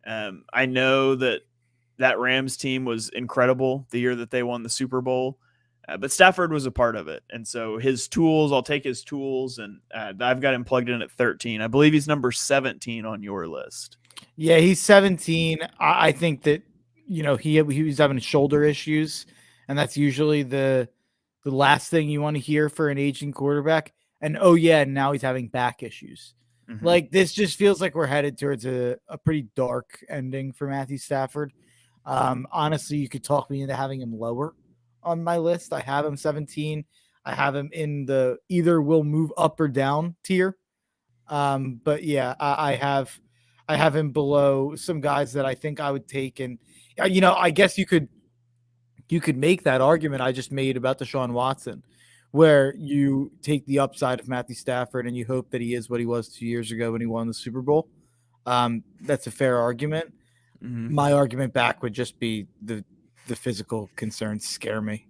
I know that Rams team was incredible the year that they won the Super Bowl, but Stafford was a part of it. And so his tools, I'll take his tools, and I've got him plugged in at 13. I believe he's number 17 on your list. Yeah, he's 17. I think that, he was having shoulder issues, and that's usually the last thing you want to hear for an aging quarterback. And now he's having back issues. Mm-hmm. Like, this just feels like we're headed towards a pretty dark ending for Matthew Stafford. Honestly, you could talk me into having him lower on my list. I have him 17. I have him in the either will move up or down tier. But yeah, I have him below some guys that I think I would take. And, I guess you could make that argument I just made about Deshaun Watson, where you take the upside of Matthew Stafford and you hope that he is what he was 2 years ago when he won the Super Bowl. That's a fair argument. Mm-hmm. My argument back would just be the physical concerns scare me.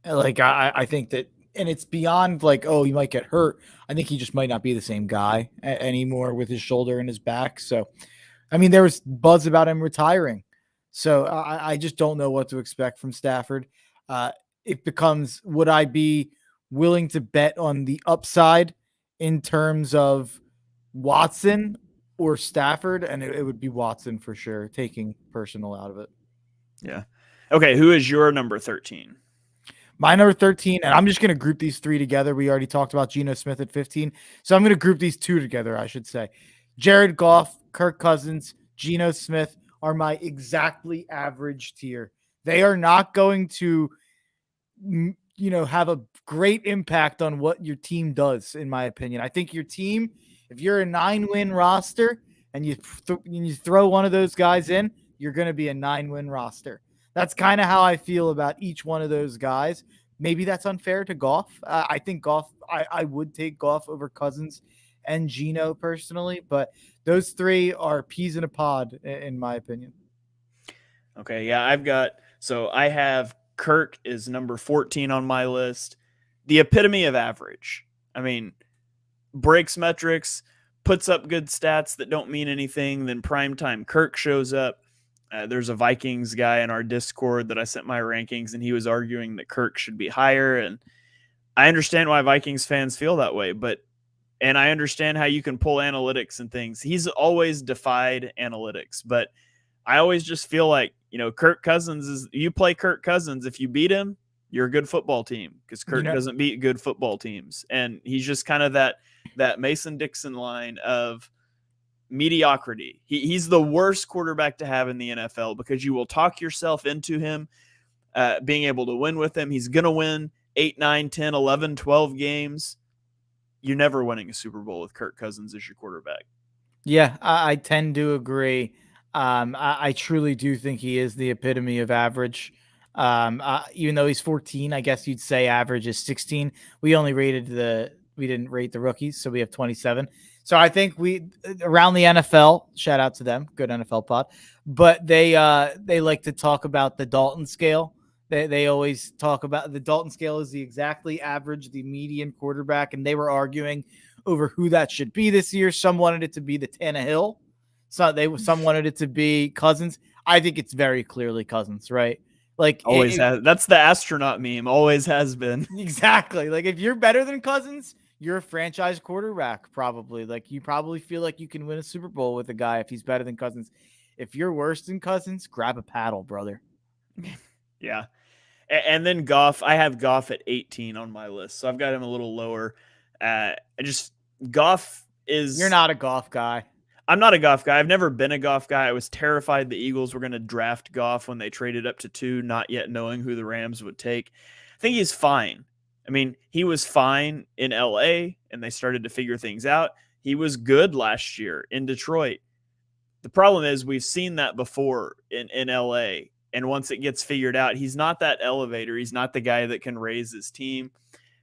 Like, I think that, and it's beyond like, oh, he might get hurt. I think he just might not be the same guy anymore with his shoulder and his back. So, I mean, there was buzz about him retiring. So I just don't know what to expect from Stafford. It becomes, would I be willing to bet on the upside in terms of Watson or Stafford? And it would be Watson for sure, taking personal out of it. Yeah. Okay, who is your number 13? My number 13, and I'm just going to group these three together. We already talked about Geno Smith at 15. So I'm going to group these two together, I should say. Jared Goff, Kirk Cousins, Geno Smith are my exactly average tier. They are not going to, have a great impact on what your team does, in my opinion. I think your team, if you're a 9-win roster and you throw one of those guys in, you're going to be a 9-win roster. That's kind of how I feel about each one of those guys. maybe that's unfair to Goff. I think Goff, I would take Goff over Cousins and Geno personally, but those three are peas in a pod, in my opinion. Okay, yeah, I have Kirk is number 14 on my list. The epitome of average. I mean, breaks metrics, puts up good stats that don't mean anything. Then primetime Kirk shows up. There's a Vikings guy in our Discord that I sent my rankings, and he was arguing that Kirk should be higher. And I understand why Vikings fans feel that way, and I understand how you can pull analytics and things. He's always defied analytics, but I always just feel like, Kirk Cousins you play Kirk Cousins. If you beat him, you're a good football team, because Kirk doesn't beat good football teams. And he's just kind of that Mason Dixon line of mediocrity. He's the worst quarterback to have in the NFL, because you will talk yourself into him being able to win with him. He's going to win 8, 9, 10, 11, 12 games. You're never winning a Super Bowl with Kirk Cousins as your quarterback. Yeah, I tend to agree. I truly do think he is the epitome of average. Even though he's 14, I guess you'd say average is 16. We didn't rate the rookies, so we have 27. So I think we around the NFL, shout out to them, good NFL pod, but they like to talk about the Dalton scale. They always talk about the Dalton scale is the exactly average, the median quarterback, and they were arguing over who that should be this year. Some wanted it to be the Tannehill. Some wanted it to be Cousins. I think it's very clearly Cousins, right? Like always has. That's the astronaut meme. Always has been. Exactly. Like if you're better than Cousins, you're a franchise quarterback, probably. Like you probably feel like you can win a Super Bowl with a guy if he's better than Cousins. If you're worse than Cousins, grab a paddle, brother. Yeah. And then Goff, I have Goff at 18 on my list, so I've got him a little lower. Goff is... You're not a Goff guy. I'm not a Goff guy. I've never been a Goff guy. I was terrified the Eagles were going to draft Goff when they traded up to 2, not yet knowing who the Rams would take. I think he's fine. I mean, he was fine in LA, and they started to figure things out. He was good last year in Detroit. The problem is we've seen that before in LA. And once it gets figured out, he's not that elevator. He's not the guy that can raise his team.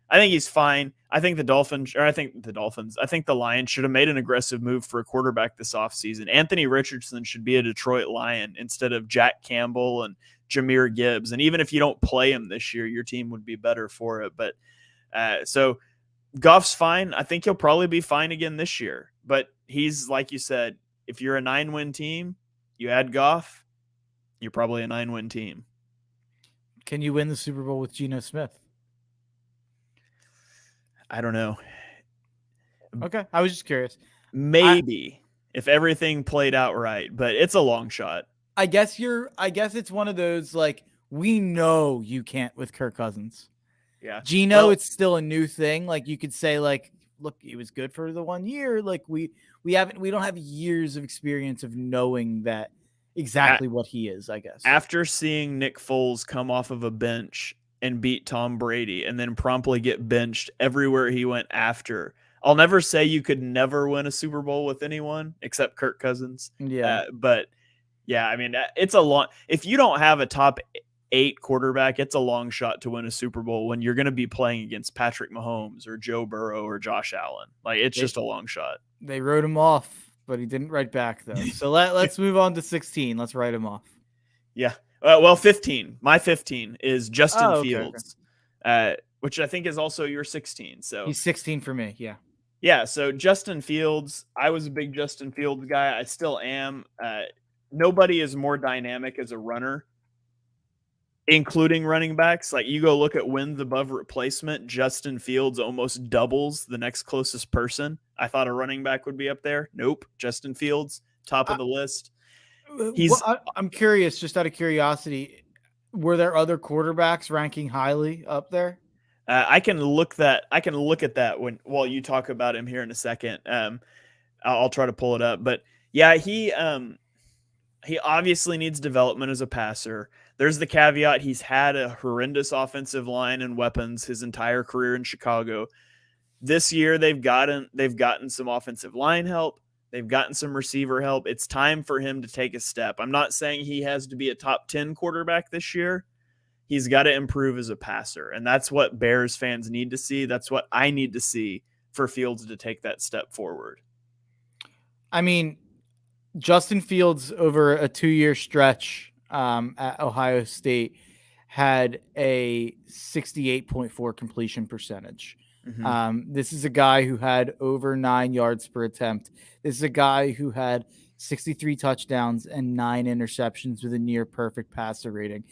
I think he's fine. I think the Lions should have made an aggressive move for a quarterback this offseason. Anthony Richardson should be a Detroit Lion instead of Jack Campbell and Jahmyr Gibbs. And even if you don't play him this year, your team would be better for it. But so Goff's fine. I think he'll probably be fine again this year. But he's, like you said, if you're a 9-win team, you add Goff, you're probably a 9-win team. Can you win the Super Bowl with Geno Smith? I don't know. Okay. I was just curious. Maybe if everything played out right, but it's a long shot. I guess it's one of those, like, we know you can't with Kirk Cousins. Yeah. Geno, it's still a new thing. Like you could say, like, look, he was good for the 1 year. Like we don't have years of experience of knowing that exactly what he is, I guess. After seeing Nick Foles come off of a bench and beat Tom Brady and then promptly get benched everywhere he went after, I'll never say you could never win a Super Bowl with anyone except Kirk Cousins. Yeah. But yeah, I mean, if you don't have a top 8 quarterback, it's a long shot to win a Super Bowl when you're going to be playing against Patrick Mahomes or Joe Burrow or Josh Allen. Like it's just a long shot. They wrote him off, but he didn't write back though. So let's move on to 16. Let's write him off. Yeah. Well, 15. My 15 is Justin Fields, which I think is also your 16. So he's 16 for me. Yeah. Yeah. So Justin Fields, I was a big Justin Fields guy. I still am. Nobody is more dynamic as a runner, including running backs. Like you go look at wins above replacement, Justin Fields almost doubles the next closest person. I thought a running back would be up there. Nope. Justin Fields, top of the list. I'm curious, just out of curiosity, were there other quarterbacks ranking highly up there? I can look at that while you talk about him here in a second. I'll try to pull it up, but yeah, he obviously needs development as a passer. There's the caveat. He's had a horrendous offensive line and weapons his entire career in Chicago. This year they've gotten some offensive line help. They've gotten some receiver help. It's time for him to take a step. I'm not saying he has to be a top 10 quarterback this year. he's got to improve as a passer. And that's what Bears fans need to see. That's what I need to see for Fields to take that step forward. I mean, Justin Fields over a 2-year stretch at Ohio State had a 68.4 completion percentage. This is a guy who had over 9 yards per attempt. This is a guy who had 63 touchdowns and 9 interceptions with a near perfect passer rating.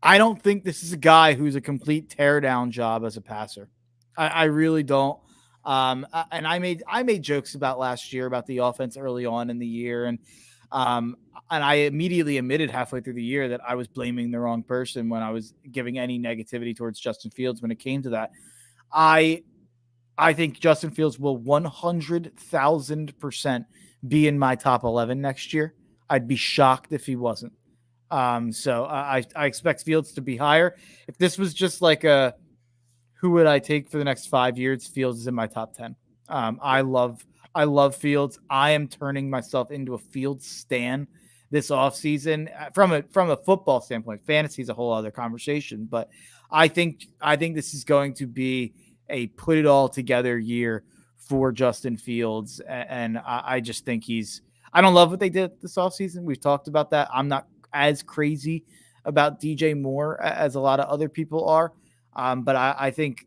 I don't think this is a guy who's a complete teardown job as a passer. I really don't. And I made jokes about last year about the offense early on in the year, and I immediately admitted halfway through the year that I was blaming the wrong person when I was giving any negativity towards Justin Fields when it came to that. I think Justin Fields will 100,000% be in my top 11 next year. I'd be shocked if he wasn't. So I expect Fields to be higher. If this was just like a who would I take for the next 5 years, Fields is in my top 10. I love Fields. I am turning myself into a Fields stan this offseason from a football standpoint. Fantasy is a whole other conversation, but I think this is going to be a put it all together year for Justin Fields. And I just think I don't love what they did this offseason. We've talked about that. I'm not as crazy about DJ Moore as a lot of other people are. But I think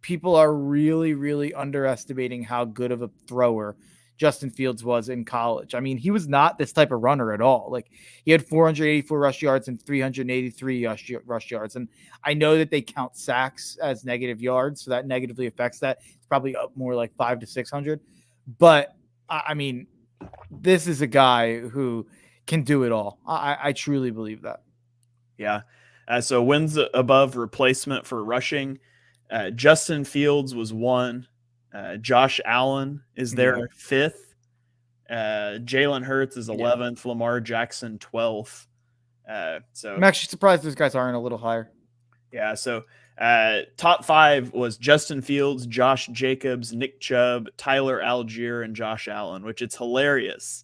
people are really, really underestimating how good of a thrower Justin Fields was in college. I mean, he was not this type of runner at all. Like, he had 484 rush yards and 383 rush yards. And I know that they count sacks as negative yards, so that negatively affects that. It's probably up more like 500 to 600. But I mean, this is a guy who can do it all. I truly believe that. Yeah. So wins above replacement for rushing. Justin Fields was 1. Josh Allen is there 5th. Jalen Hurts is 11th. Lamar Jackson 12th. So I'm actually surprised those guys aren't a little higher. Yeah. So top 5 was Justin Fields, Josh Jacobs, Nick Chubb, Tyler Algier, and Josh Allen, which it's hilarious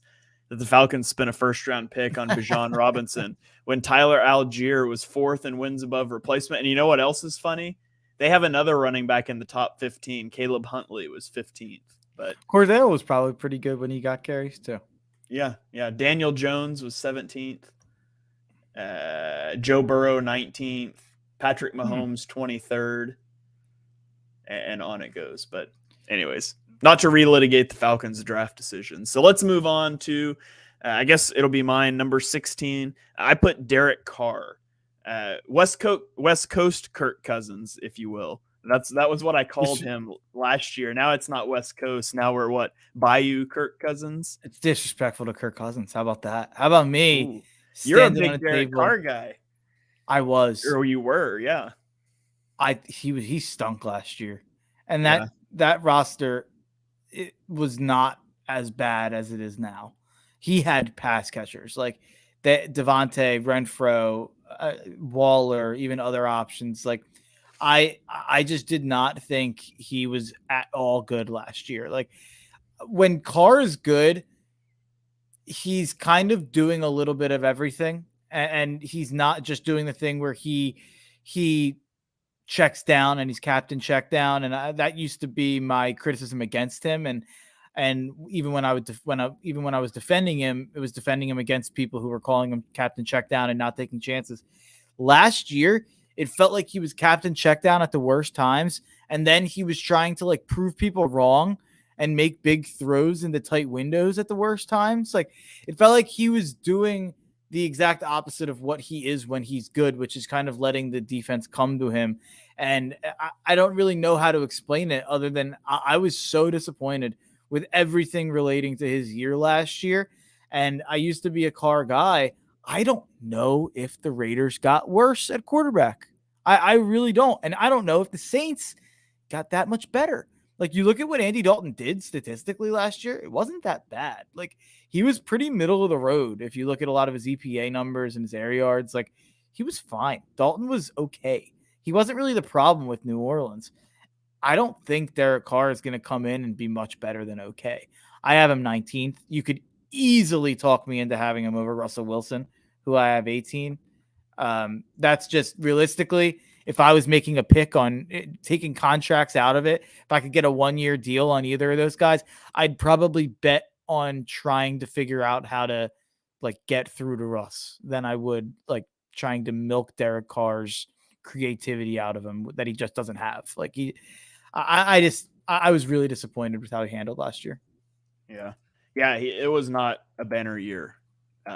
that the Falcons spent a first-round pick on Bijan Robinson when Tyler Algier was 4th in wins above replacement. And you know what else is funny? They have another running back in the top 15. Caleb Huntley was 15th. But Cordell was probably pretty good when he got carries too. Yeah. Daniel Jones was 17th. Joe Burrow 19th. Patrick Mahomes 23rd. And on it goes. But anyways, not to relitigate the Falcons draft decision. So let's move on to, I guess it'll be mine, number 16. I put Derek Carr. West Coast Kirk Cousins, if you will. That was what I called him last year. Now it's not West Coast. Now we're what? Bayou Kirk Cousins? It's disrespectful to Kirk Cousins. How about that? How about me? Ooh, you're a big Derek Carr guy. I was. Or you were, yeah. He stunk last year. And that roster, it was not as bad as it is now. He had pass catchers like Devontae, Renfro, Waller, even other options. Like, I just did not think he was at all good last year. Like, when Carr is good, he's kind of doing a little bit of everything, and he's not just doing the thing where he checks down and he's captain check down, and that used to be my criticism against him. And even when I was defending him, it was defending him against people who were calling him captain check down and not taking chances. Last year, it felt like he was captain check down at the worst times, and then he was trying to like prove people wrong and make big throws in the tight windows at the worst times. Like, it felt like he was doing the exact opposite of what he is when he's good, which is kind of letting the defense come to him. And I don't really know how to explain it other than I was so disappointed with everything relating to his year last year. And I used to be a Carr guy. I don't know if the Raiders got worse at quarterback. I really don't. And I don't know if the Saints got that much better. Like, you look at what Andy Dalton did statistically last year, it wasn't that bad. Like, he was pretty middle of the road. If you look at a lot of his EPA numbers and his air yards, like, he was fine. Dalton was okay. He wasn't really the problem with New Orleans. I don't think Derek Carr is going to come in and be much better than okay. I have him 19th. You could easily talk me into having him over Russell Wilson, who I have 18. That's just realistically, if I was making a pick on taking contracts out of it, if I could get a 1-year deal on either of those guys, I'd probably bet on trying to figure out how to like get through to Russ than I would like trying to milk Derek Carr's creativity out of him that he just doesn't have. Like I was really disappointed with how he handled last year. Yeah. Yeah. It was not a banner year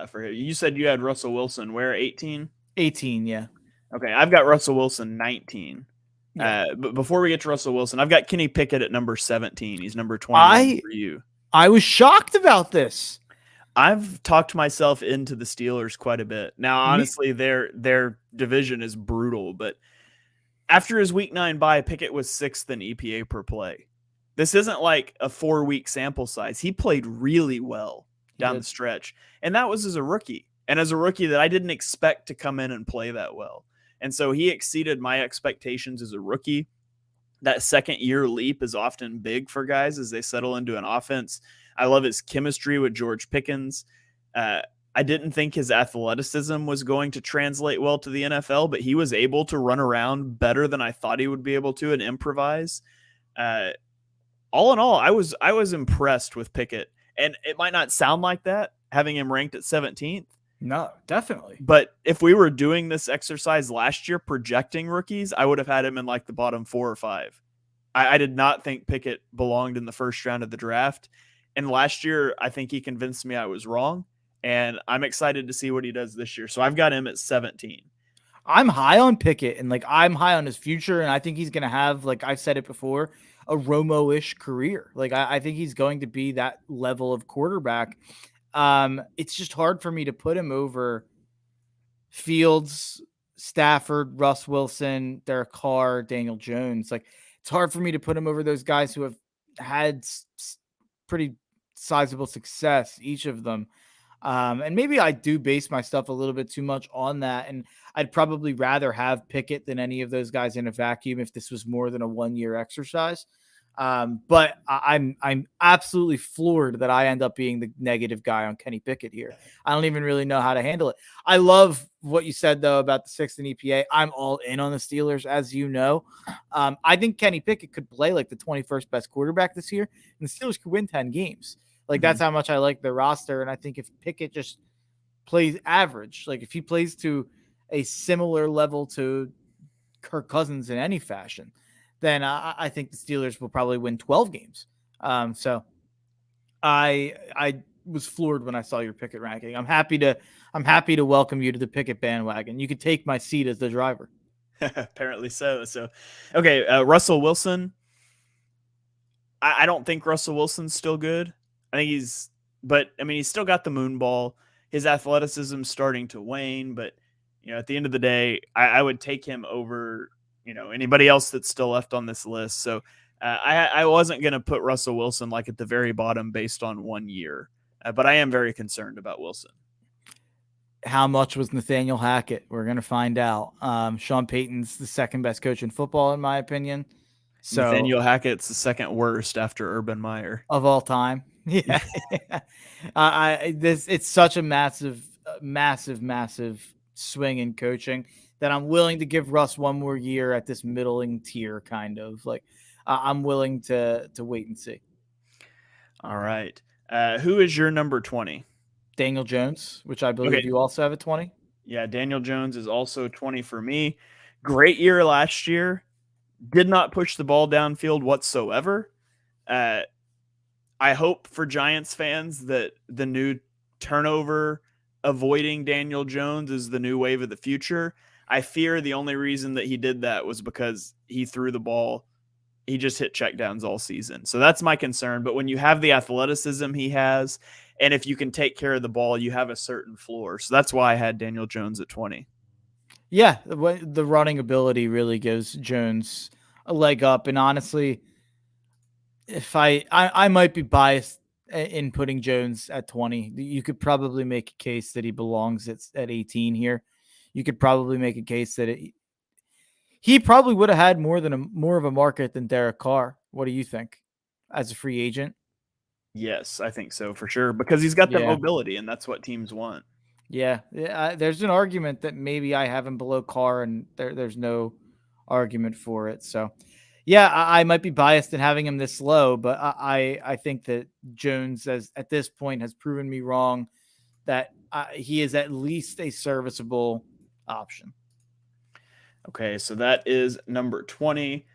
for him. You said you had Russell Wilson where 18? 18, yeah. Okay. I've got Russell Wilson 19. Yeah. But before we get to Russell Wilson, I've got Kenny Pickett at number 17. He's number 20 for you. I was shocked about this. I've talked myself into the Steelers quite a bit. Now, honestly, their division is brutal, but after his week 9 bye, Pickett was 6th in EPA per play. This isn't like a 4-week sample size. He played really well down the stretch, and that was as a rookie. And as a rookie that I didn't expect to come in and play that well. And so he exceeded my expectations as a rookie. That second year leap is often big for guys as they settle into an offense. I love his chemistry with George Pickens. I didn't think his athleticism was going to translate well to the NFL, but he was able to run around better than I thought he would be able to and improvise. All in all, I was impressed with Pickett. And it might not sound like that, having him ranked at 17th. No, definitely. But if we were doing this exercise last year, projecting rookies, I would have had him in like the bottom 4 or 5. I did not think Pickett belonged in the first round of the draft. And last year, I think he convinced me I was wrong. And I'm excited to see what he does this year. So I've got him at 17. I'm high on Pickett, and like I'm high on his future. And I think he's going to have, like I've said it before, a Romo-ish career. Like I think he's going to be that level of quarterback. It's just hard for me to put him over Fields, Stafford, Russ Wilson, Derek Carr, Daniel Jones. Like it's hard for me to put him over those guys who have had pretty sizable success, each of them. And maybe I do base my stuff a little bit too much on that. And I'd probably rather have Pickett than any of those guys in a vacuum if this was more than a 1-year exercise. But I'm absolutely floored that I end up being the negative guy on Kenny Pickett here. I don't even really know how to handle it. I love what you said though about the 6th in EPA. I'm all in on the Steelers, as you know. I think Kenny Pickett could play like the 21st best quarterback this year, and the Steelers could win 10 games. Like that's how much I like their roster. And I think if Pickett just plays average, like if he plays to a similar level to Kirk Cousins in any fashion, then I think the Steelers will probably win 12 games. So I was floored when I saw your Pickett ranking. I'm happy to welcome you to the Pickett bandwagon. You could take my seat as the driver. Apparently so. So, okay, Russell Wilson. I don't think Russell Wilson's still good. I think he's still got the moon ball. His athleticism's starting to wane, but at the end of the day, I would take him over anybody else that's still left on this list. So I wasn't going to put Russell Wilson like at the very bottom based on 1 year, but I am very concerned about Wilson. How much was Nathaniel Hackett? We're going to find out. Sean Payton's the second best coach in football, in my opinion. So Nathaniel Hackett's the second worst after Urban Meyer of all time. Yeah. It's such a massive swing in coaching that I'm willing to give Russ 1 more year at this middling tier, kind of like I'm willing to wait and see. All right. Who is your number 20? Daniel Jones, which I believe you also have at 20. Yeah. Daniel Jones is also 20 for me. Great year last year. Did not push the ball downfield whatsoever. I hope for Giants fans that the new turnover avoiding Daniel Jones is the new wave of the future. I fear the only reason that he did that was because he threw the ball. He just hit checkdowns all season. So that's my concern. But when you have the athleticism he has, and if you can take care of the ball, you have a certain floor. So that's why I had Daniel Jones at 20. Yeah, the running ability really gives Jones a leg up. And honestly, if I might be biased in putting Jones at 20. You could probably make a case that he belongs at 18 here. You could probably make a case that he probably would have had more of a market than Derek Carr. What do you think as a free agent? Yes, I think so for sure, because he's got the mobility, and that's what teams want. Yeah, there's an argument that maybe I have him below Carr, and there's no argument for it. So, yeah, I might be biased in having him this low, but I think that Jones, as at this point, has proven me wrong. That he is at least a serviceable option. Okay, so that is number 20.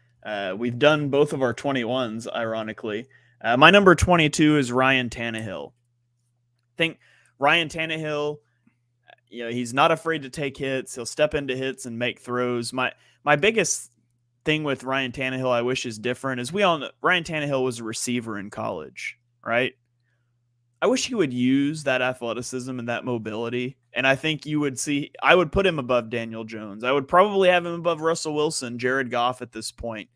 We've done both of our 21s, ironically. My number 22 is Ryan Tannehill. I think Ryan Tannehill, he's not afraid to take hits. He'll step into hits and make throws. My biggest thing with Ryan Tannehill, I wish is different, is we all know Ryan Tannehill was a receiver in college, right? I wish he would use that athleticism and that mobility. And I think I would put him above Daniel Jones. I would probably have him above Russell Wilson, Jared Goff at this point.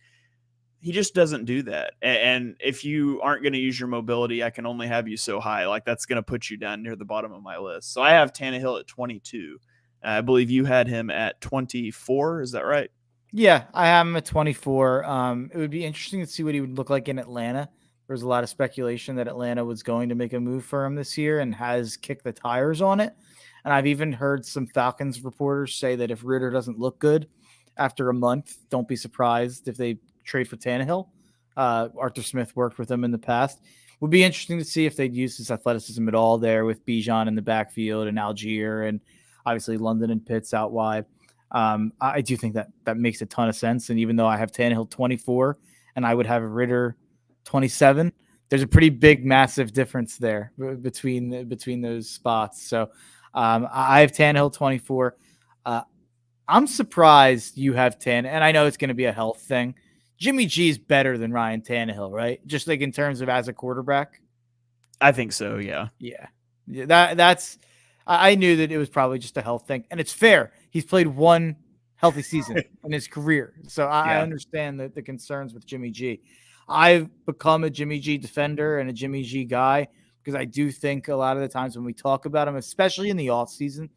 He just doesn't do that. And if you aren't going to use your mobility, I can only have you so high. Like, that's going to put you down near the bottom of my list. So I have Tannehill at 22. I believe you had him at 24. Is that right? Yeah, I have him at 24. It would be interesting to see what he would look like in Atlanta. There was a lot of speculation that Atlanta was going to make a move for him this year and has kicked the tires on it. And I've even heard some Falcons reporters say that if Ridder doesn't look good after a month, don't be surprised if they trade for Tannehill. Arthur Smith worked with him in the past. Would be interesting to see if they'd use his athleticism at all there with Bijan in the backfield and Algier and obviously London and Pitts out wide. I do think that makes a ton of sense. And even though I have Tannehill 24 and I would have Ridder 27, there's a pretty big, massive difference there between those spots. So I have Tannehill 24. I'm surprised you have 10, and I know it's going to be a health thing. Jimmy G is better than Ryan Tannehill, right? Just like in terms of as a quarterback. I think so. Yeah. Yeah. That's. I knew that it was probably just a health thing, and it's fair. He's played one healthy season in his career, so I understand the concerns with Jimmy G. I've become a Jimmy G defender and a Jimmy G guy because I do think a lot of the times when we talk about him, especially in the offseason,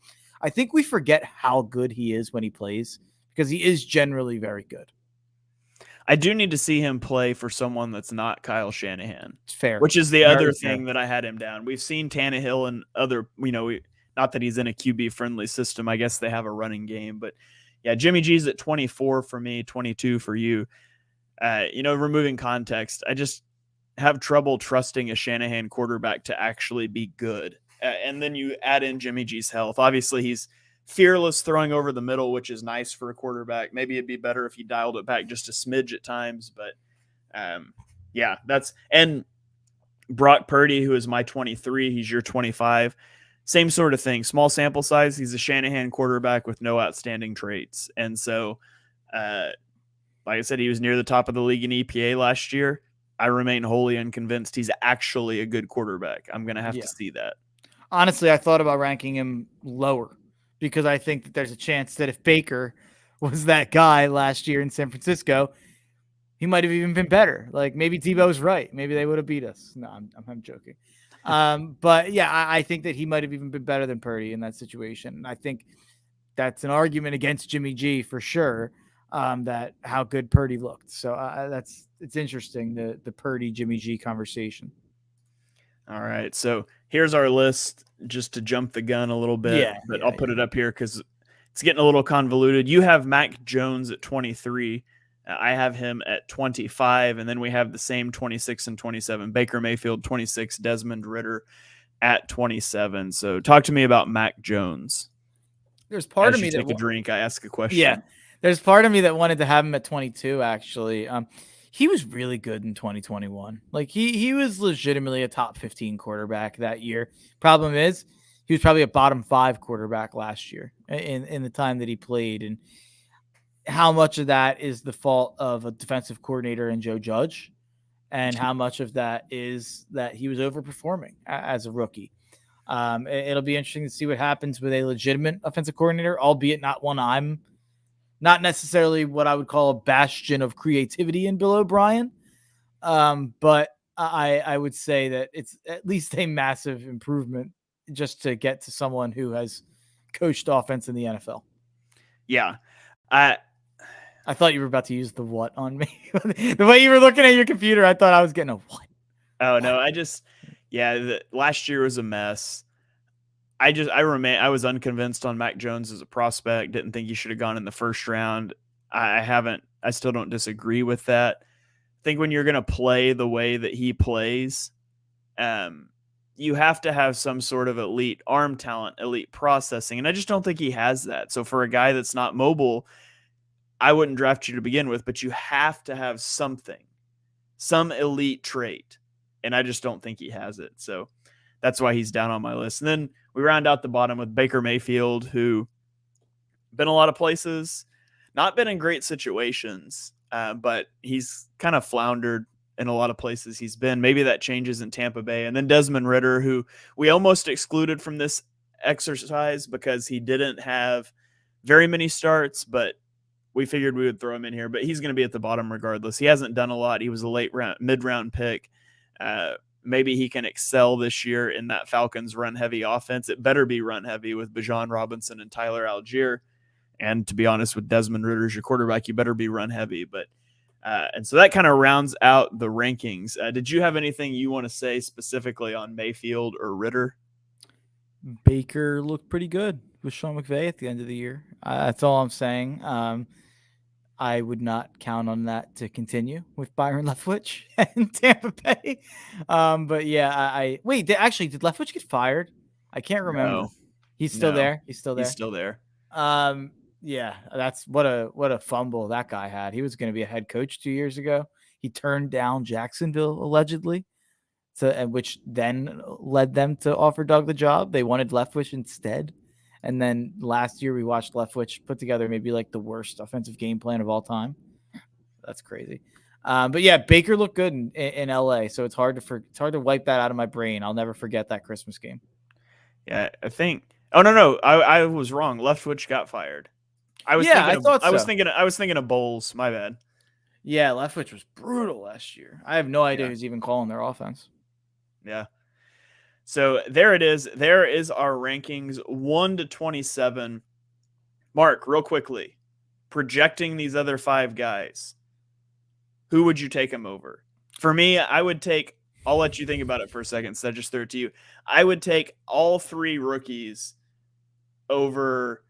I think we forget how good he is when he plays because he is generally very good. I do need to see him play for someone that's not Kyle Shanahan. It's fair. Which is the other thing that I had him down. We've seen Tannehill and other, not that he's in a QB-friendly system. I guess they have a running game. But, yeah, Jimmy G's at 24 for me, 22 for you. Removing context, I just have trouble trusting a Shanahan quarterback to actually be good. And then you add in Jimmy G's health. Obviously, he's fearless throwing over the middle, which is nice for a quarterback. Maybe it'd be better if he dialed it back just a smidge at times. But, and Brock Purdy, who is my 23, he's your 25. Same sort of thing. Small sample size. He's a Shanahan quarterback with no outstanding traits. And so, like I said, he was near the top of the league in EPA last year. I remain wholly unconvinced he's actually a good quarterback. I'm going to have to see that. Honestly, I thought about ranking him lower because I think that there's a chance that if Baker was that guy last year in San Francisco, he might have even been better. Like maybe Tebow's right. Maybe they would have beat us. No, I'm joking. But yeah, I think that he might have even been better than Purdy in that situation. And I think that's an argument against Jimmy G for sure. That how good Purdy looked. So it's interesting, the Purdy Jimmy G conversation. All right. So here's our list just to jump the gun a little bit, but I'll put it up here because it's getting a little convoluted. You have Mac Jones at 23. I have him at 25. And then we have the same 26 and 27. Baker Mayfield, 26. Desmond Ridder at 27. So talk to me about Mac Jones. There's part of me that take a drink. I ask a question. Yeah. There's part of me that wanted to have him at 22, actually. He was really good in 2021. Like he was legitimately a top 15 quarterback that year. Problem is, he was probably a bottom 5 quarterback last year in the time that he played. And how much of that is the fault of a defensive coordinator and Joe Judge, and how much of that is that he was overperforming as a rookie. It'll be interesting to see what happens with a legitimate offensive coordinator, albeit not one I'm not necessarily what I would call a bastion of creativity in Bill O'Brien. But I would say that it's at least a massive improvement just to get to someone who has coached offense in the NFL. Yeah. I thought you were about to use the what on me. The way you were looking at your computer, I thought I was getting a what. Oh, no. Last year was a mess. I was unconvinced on Mac Jones as a prospect. Didn't think he should have gone in the first round. I still don't disagree with that. I think when you're going to play the way that he plays, you have to have some sort of elite arm talent, elite processing. And I just don't think he has that. So for a guy that's not mobile, I wouldn't draft you to begin with, but you have to have something, some elite trait. And I just don't think he has it. So that's why he's down on my list. And then we round out the bottom with Baker Mayfield, who been a lot of places, not been in great situations, but he's kind of floundered in a lot of places he's been. Maybe that changes in Tampa Bay. And then Desmond Ridder, who we almost excluded from this exercise because he didn't have very many starts, but we figured we would throw him in here. But he's going to be at the bottom regardless. He hasn't done a lot. He was a mid-round pick. Maybe he can excel this year in that Falcons run-heavy offense. It better be run-heavy with Bijan Robinson and Tyler Algier. And to be honest, with Desmond Ridder as your quarterback, you better be run-heavy. But and so that kind of rounds out the rankings. Did you have anything you want to say specifically on Mayfield or Ridder? Baker looked pretty good with Sean McVay at the end of the year. That's all I'm saying. I would not count on that to continue with Byron Leftwich and Tampa Bay. But yeah, I wait. Did Leftwich get fired? I can't remember. No. He's still there. He's still there. Yeah, that's what a fumble that guy had. He was going to be a head coach 2 years ago. He turned down Jacksonville allegedly, which then led them to offer Doug the job. They wanted Leftwich instead. And then last year we watched Leftwich put together maybe like the worst offensive game plan of all time. That's crazy. But yeah, Baker looked good in LA. So it's hard to wipe that out of my brain. I'll never forget that Christmas game. Yeah, I think. Oh no, I was wrong. Leftwich got fired. I was thinking of Bowles. My bad. Yeah, Leftwich was brutal last year. I have no idea who's even calling their offense. Yeah. So there it is. There is our rankings 1 to 27. Mark, real quickly, projecting these other 5 guys, who would you take them over? For me, I'll let you think about it for a second, so I just throw it to you. I would take all 3 rookies over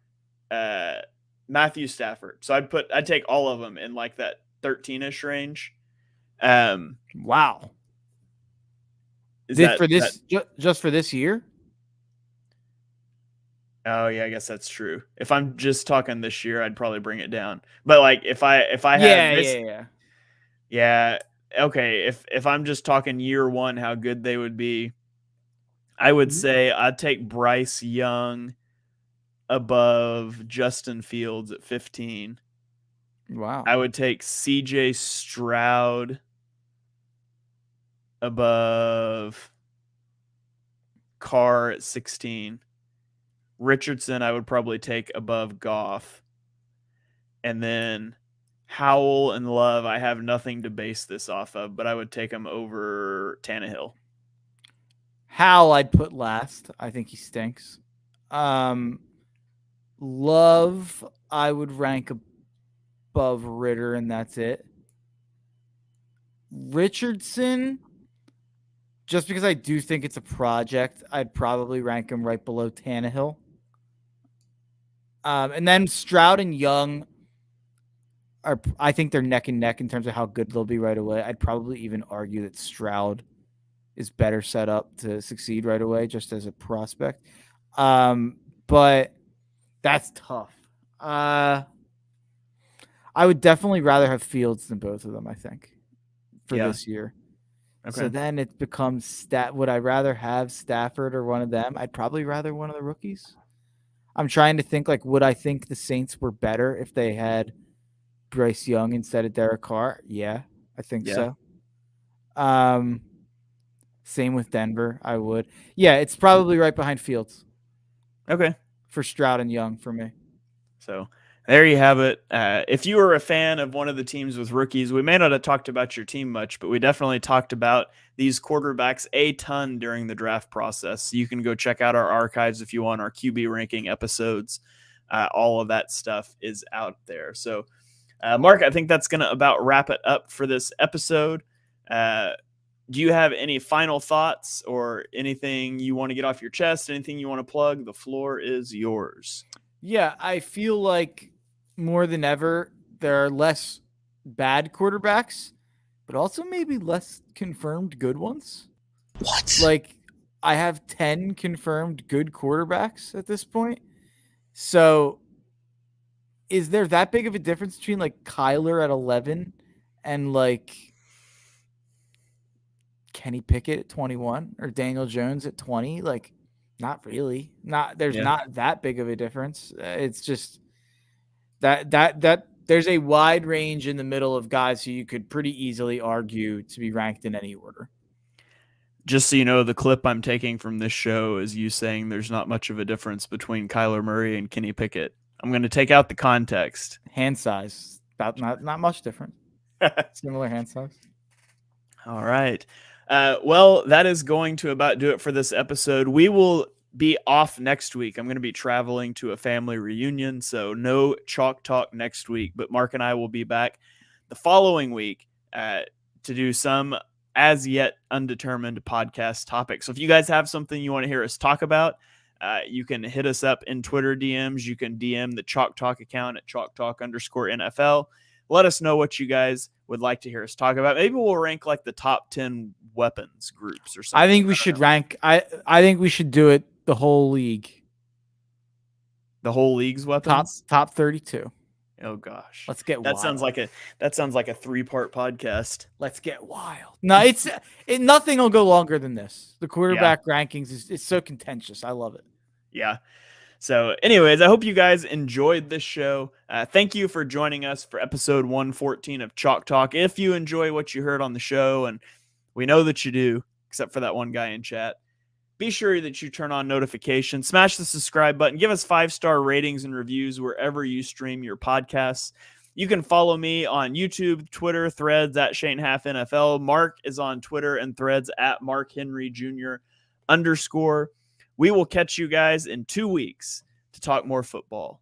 Matthew Stafford. So I'd take all of them in like that 13-ish range. Wow. Just for this year? Oh yeah, I guess that's true. If I'm just talking this year, I'd probably bring it down. But like if I had yeah. Okay, if I'm just talking year 1, how good they would be, I would say I'd take Bryce Young above Justin Fields at 15. Wow. I would take CJ Stroud above Carr at 16. Richardson, I would probably take above Goff. And then Howell and Love, I have nothing to base this off of, but I would take them over Tannehill. Howell, I'd put last. I think he stinks. Love, I would rank above Ridder, and that's it. Richardson, just because I do think it's a project, I'd probably rank him right below Tannehill. And then Stroud and Young I think they're neck and neck in terms of how good they'll be right away. I'd probably even argue that Stroud is better set up to succeed right away just as a prospect. But that's tough. I would definitely rather have Fields than both of them, I think, for this year. Okay. So then it becomes would I rather have Stafford or one of them? I'd probably rather one of the rookies. I'm trying to think, like, would I think the Saints were better if they had Bryce Young instead of Derek Carr? Yeah, I think so. Same with Denver. I would. Yeah, it's probably right behind Fields. Okay. For Stroud and Young for me. So there you have it. If you were a fan of one of the teams with rookies, we may not have talked about your team much, but we definitely talked about these quarterbacks a ton during the draft process. So you can go check out our archives if you want, our QB ranking episodes. All of that stuff is out there. So, Mark, I think that's going to about wrap it up for this episode. do you have any final thoughts or anything you want to get off your chest? Anything you want to plug? The floor is yours. Yeah, I feel like more than ever, there are less bad quarterbacks, but also maybe less confirmed good ones. What? Like, I have 10 confirmed good quarterbacks at this point. So, is there that big of a difference between like Kyler at 11 and like Kenny Pickett at 21 or Daniel Jones at 20? Like, not really. There's not that big of a difference. It's just that there's a wide range in the middle of guys who you could pretty easily argue to be ranked in any order. Just so you know, the clip I'm taking from this show is you saying there's not much of a difference between Kyler Murray and Kenny Pickett. I'm going to take out the context. Hand size, about not much different. Similar hand size. All right. Well, that is going to about do it for this episode. We will be off next week. I'm going to be traveling to a family reunion, so no Chalk Talk next week, but Mark and I will be back the following week to do some as yet undetermined podcast topics. So if you guys have something you want to hear us talk about, you can hit us up in Twitter DMs. You can DM the Chalk Talk account at chalktalk_NFL. Let us know what you guys would like to hear us talk about. Maybe we'll rank like the top 10 weapons groups or something. I think we should rank. I think we should do it the whole league. The whole league's weapons? Top 32. Oh gosh. Let's get that wild. sounds like a 3-part podcast. Let's get wild. No, nothing will go longer than this. The quarterback rankings is so contentious. I love it. Yeah. So anyways, I hope you guys enjoyed this show. Thank you for joining us for episode 114 of Chalk Talk. If you enjoy what you heard on the show, and we know that you do, except for that one guy in chat, be sure that you turn on notifications, smash the subscribe button, give us 5-star ratings and reviews wherever you stream your podcasts. You can follow me on YouTube, Twitter, Threads at Shane Half NFL. Mark is on Twitter and Threads at Mark Henry Jr. _. We will catch you guys in 2 weeks to talk more football.